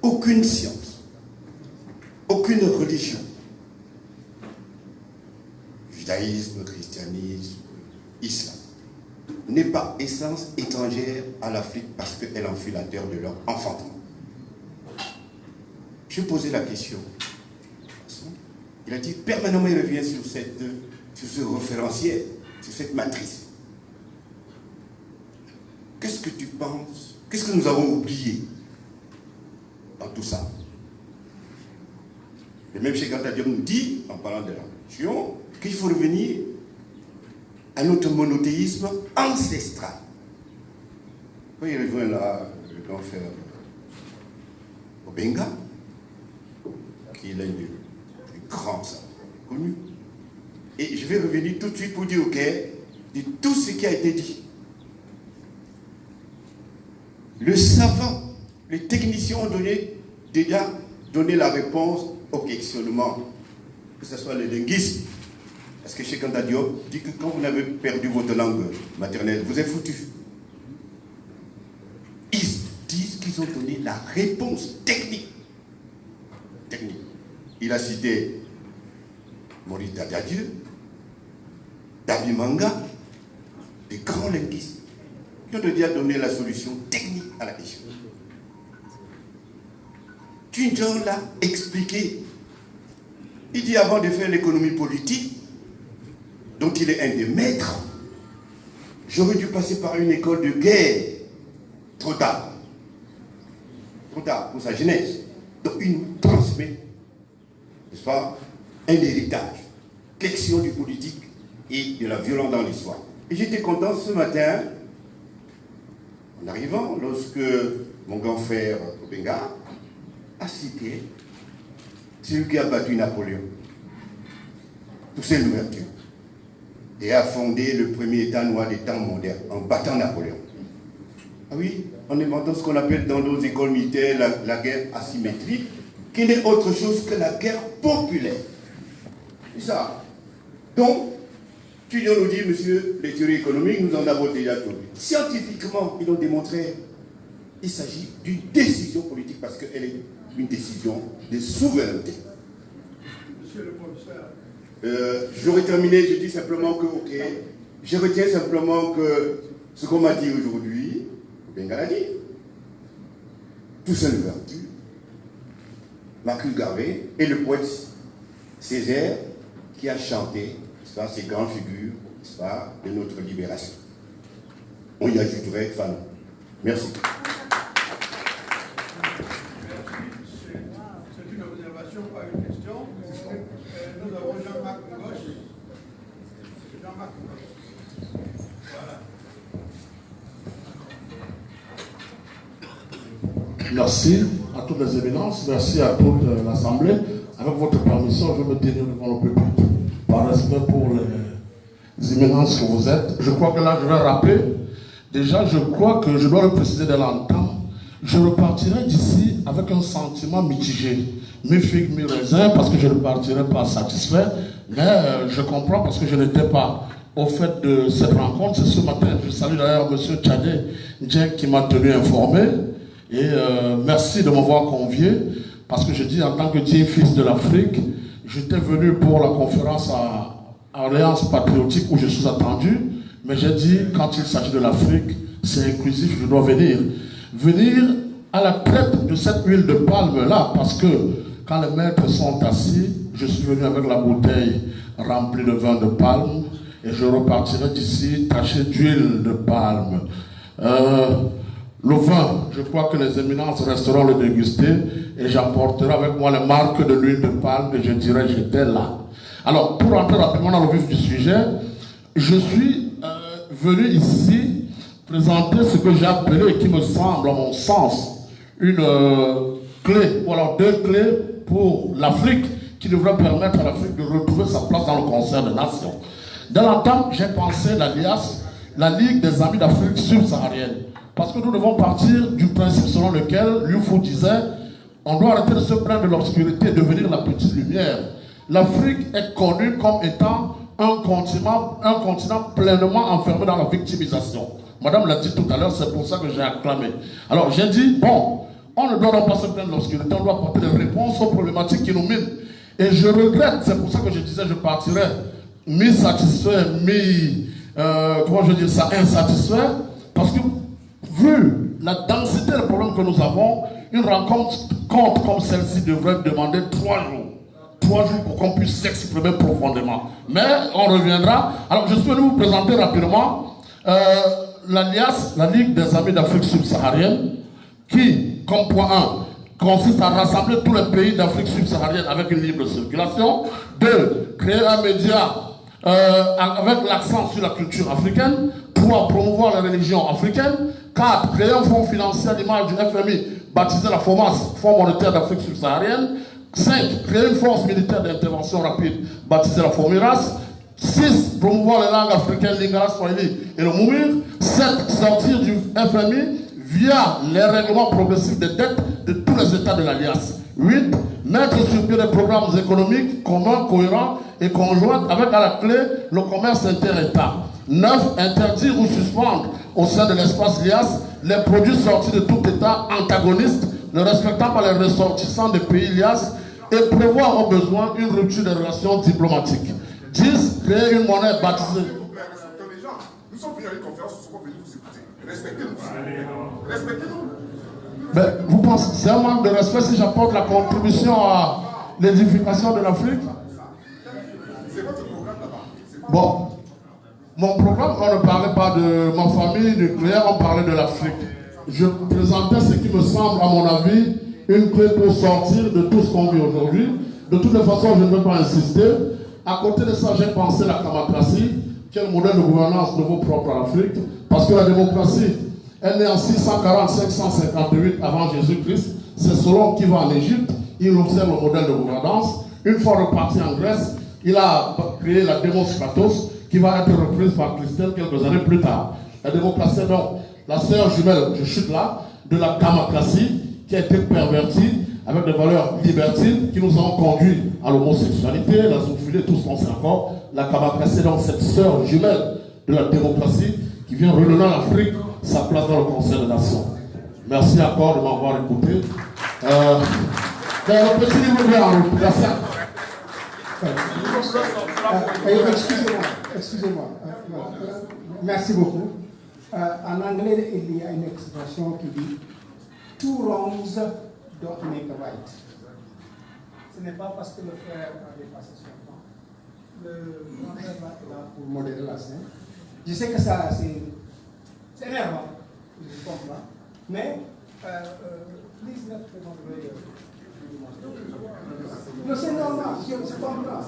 Aucune science, aucune religion, judaïsme, christianisme, islam, n'est pas essence étrangère à l'Afrique parce qu'elle en fut la terre de leur enfantement. Je posais la question. Il a dit permanemment, il revient sur ce référentiel, sur cette matrice. Qu'est-ce que tu penses? Qu'est-ce que nous avons oublié dans tout ça? Et même Cheikh Anta Diop nous dit, en parlant de la religion, qu'il faut revenir à notre monothéisme ancestral. Quand il rejoint là, le grand frère Obenga, qui est l'un des plus grands connus. Et je vais revenir tout de suite pour dire au Caire de tout ce qui a été dit. Le savant, les techniciens ont déjà donné la réponse au questionnement, que ce soit le linguisme. Parce que Cheikh Anta Diop dit que quand vous avez perdu votre langue maternelle, vous êtes foutu. Ils disent qu'ils ont donné la réponse technique. Il a cité Maurice Dadadieu, Dabi Manga, des grands linguistes qui ont déjà donné la solution technique à la question. Tunjon l'a expliqué. Il dit avant de faire l'économie politique, dont il est un des maîtres, j'aurais dû passer par une école de guerre. Trop tard. Trop tard pour sa jeunesse. Donc il nous transmet, n'est-ce pas, un héritage, lection du politique et de la violence dans l'histoire. Et j'étais content ce matin, en arrivant, lorsque mon grand frère Obenga a cité celui qui a battu Napoléon, Toussaint Louverture, et a fondé le premier État noir des temps modernes en battant Napoléon. Ah oui, en inventant ce qu'on appelle dans nos écoles militaires la guerre asymétrique, qui n'est autre chose que la guerre populaire. C'est ça. Donc, tu viens nous dire, monsieur, les théories économiques, nous en avons déjà tout. Scientifiquement, ils ont démontré qu'il s'agit d'une décision politique parce qu'elle est une décision de souveraineté. Monsieur le professeur. J'aurais terminé, je dis simplement que, ok, je retiens simplement que ce qu'on m'a dit aujourd'hui, Benga dit, Toussaint Louverture, Marcus Garvey et le poète Césaire qui a chanté ces grandes figures de notre libération. On y ajouterait Fanon. Merci. C'est une observation, pas une question. Nous avons Jean-Marc Gauche. Jean-Marc Gauche. Voilà. Merci à toutes les éminences, merci à toute l'Assemblée. Avec votre permission, je me dirige devant le public par respect pour les éminences que vous êtes. Je crois que là, je vais rappeler. Déjà, je crois que je dois le préciser dès l'entame. Je repartirai d'ici avec un sentiment mitigé. Mi-figue, mi-raisin, parce que je ne partirai pas satisfait. Mais je comprends parce que je n'étais pas au fait de cette rencontre. C'est ce matin. Je salue d'ailleurs M. Tchadé qui m'a tenu informé. Et merci de m'avoir convié. Parce que je dis, en tant que digne fils de l'Afrique, j'étais venu pour la conférence à Alliance Patriotique où je suis attendu. Mais j'ai dit, quand il s'agit de l'Afrique, c'est inclusif, je dois venir. Venir à la tête de cette huile de palme-là, parce que quand les maîtres sont assis, je suis venu avec la bouteille remplie de vin de palme et je repartirai d'ici taché d'huile de palme. Le vin, je crois que les éminences resteront le déguster et j'apporterai avec moi les marques de l'huile de palme et je dirai j'étais là. Alors, pour entrer rapidement dans le vif du sujet, je suis venu ici présenter ce que j'ai appelé et qui me semble, à mon sens, une clé, ou alors deux clés pour l'Afrique qui devraient permettre à l'Afrique de retrouver sa place dans le concert des nations. Dans l'entame, j'ai pensé l'ALIAS, la Ligue des Amis d'Afrique subsaharienne. Parce que nous devons partir du principe selon lequel Liu Fu disait on doit arrêter de se plaindre de l'obscurité et devenir la petite lumière. L'Afrique est connue comme étant un continent pleinement enfermé dans la victimisation. Madame l'a dit tout à l'heure, c'est pour ça que j'ai acclamé. Alors j'ai dit, bon, on ne doit pas se plaindre de l'obscurité, on doit apporter des réponses aux problématiques qui nous minent. Et je regrette, c'est pour ça que je disais, je partirais mi-satisfait, insatisfait, parce que vu la densité des problèmes que nous avons, une rencontre comme celle-ci devrait demander 3 jours. 3 jours pour qu'on puisse s'exprimer profondément. Mais on reviendra. Alors je suis venu vous présenter rapidement l'ALIAS, la Ligue des Amis d'Afrique subsaharienne, qui, comme point 1, consiste à rassembler tous les pays d'Afrique subsaharienne avec une libre circulation. 2, créer un média avec l'accent sur la culture africaine. 3, promouvoir la religion africaine. 4, créer un fonds financier à l'image du FMI, baptisé la FOMAS, Fonds monétaire d'Afrique subsaharienne. 5, créer une force militaire d'intervention rapide, baptisée la FOMIRAS. 6, promouvoir les langues africaines, Lingala, Swahili et le Moumir. 7, sortir du FMI via les règlements progressifs des dettes de tous les États de l'Alliance. 8, mettre sur pied des programmes économiques communs, cohérents et conjoints avec à la clé le commerce inter-État. 9, interdire ou suspendre au sein de l'espace LIAS les produits sortis de tout État antagoniste, ne respectant pas les ressortissants des pays LIAS et prévoir au besoin une rupture des relations diplomatiques. 10, créer une monnaie baptisée. Nous sommes venus à une conférence, nous sommes venus vous écouter. Respectez-nous. Respectez-nous. Mais vous pensez que c'est un manque de respect si j'apporte la contribution à l'édification de l'Afrique? C'est votre programme là-bas. Bon, mon programme, on ne parlait pas de ma famille nucléaire, on parlait de l'Afrique. Je présentais ce qui me semble, à mon avis, une clé pour sortir de tout ce qu'on vit aujourd'hui. De toutes les façons, je ne veux pas insister. À côté de ça, j'ai pensé la démocratie, qui est le modèle de gouvernance nouveau propre à l'Afrique, parce que la démocratie est née en 640-558 avant Jésus-Christ. C'est selon qui va en Égypte, il observe le modèle de gouvernance. Une fois reparti en Grèce, il a créé la Demos Kratos, qui va être reprise par Christelle quelques années plus tard. La démocratie est donc la sœur jumelle, je chute là, de la démocratie, qui a été pervertie avec des valeurs libertines qui nous ont conduit à l'homosexualité, la zoophilie, tout ce qu'on sait encore. La démocratie est donc cette sœur jumelle de la démocratie qui vient redonner à l'Afrique sa place dans le Conseil des Nations. Merci encore de m'avoir écouté. Le petit livre vient en route. Merci. Excusez-moi. Merci beaucoup. En anglais, il y a une expression qui dit « Two wrongs don't make a right ». Ce n'est pas parce que le frère a dépassé son temps. Le grand frère est là pour modérer la scène. Je sais que ça, c'est énervant, je comprends. Mais, please not no, c'est normal, je comprends.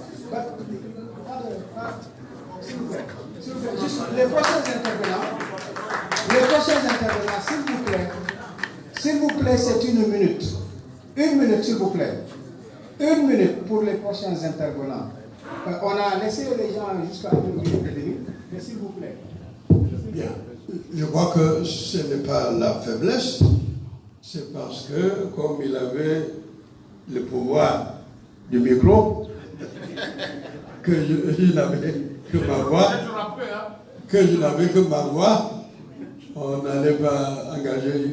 S'il vous plaît, juste les prochains intervenants, s'il vous plaît, plaît, c'est 1 minute. 1 minute, s'il vous plaît. 1 minute pour les prochains intervenants. On a laissé les gens jusqu'à 1 minute et demie, mais s'il vous plaît. Bien. Je crois que ce n'est pas la faiblesse, c'est parce que, comme il avait le pouvoir du micro, que je n'avais que ma voix, on n'allait pas engager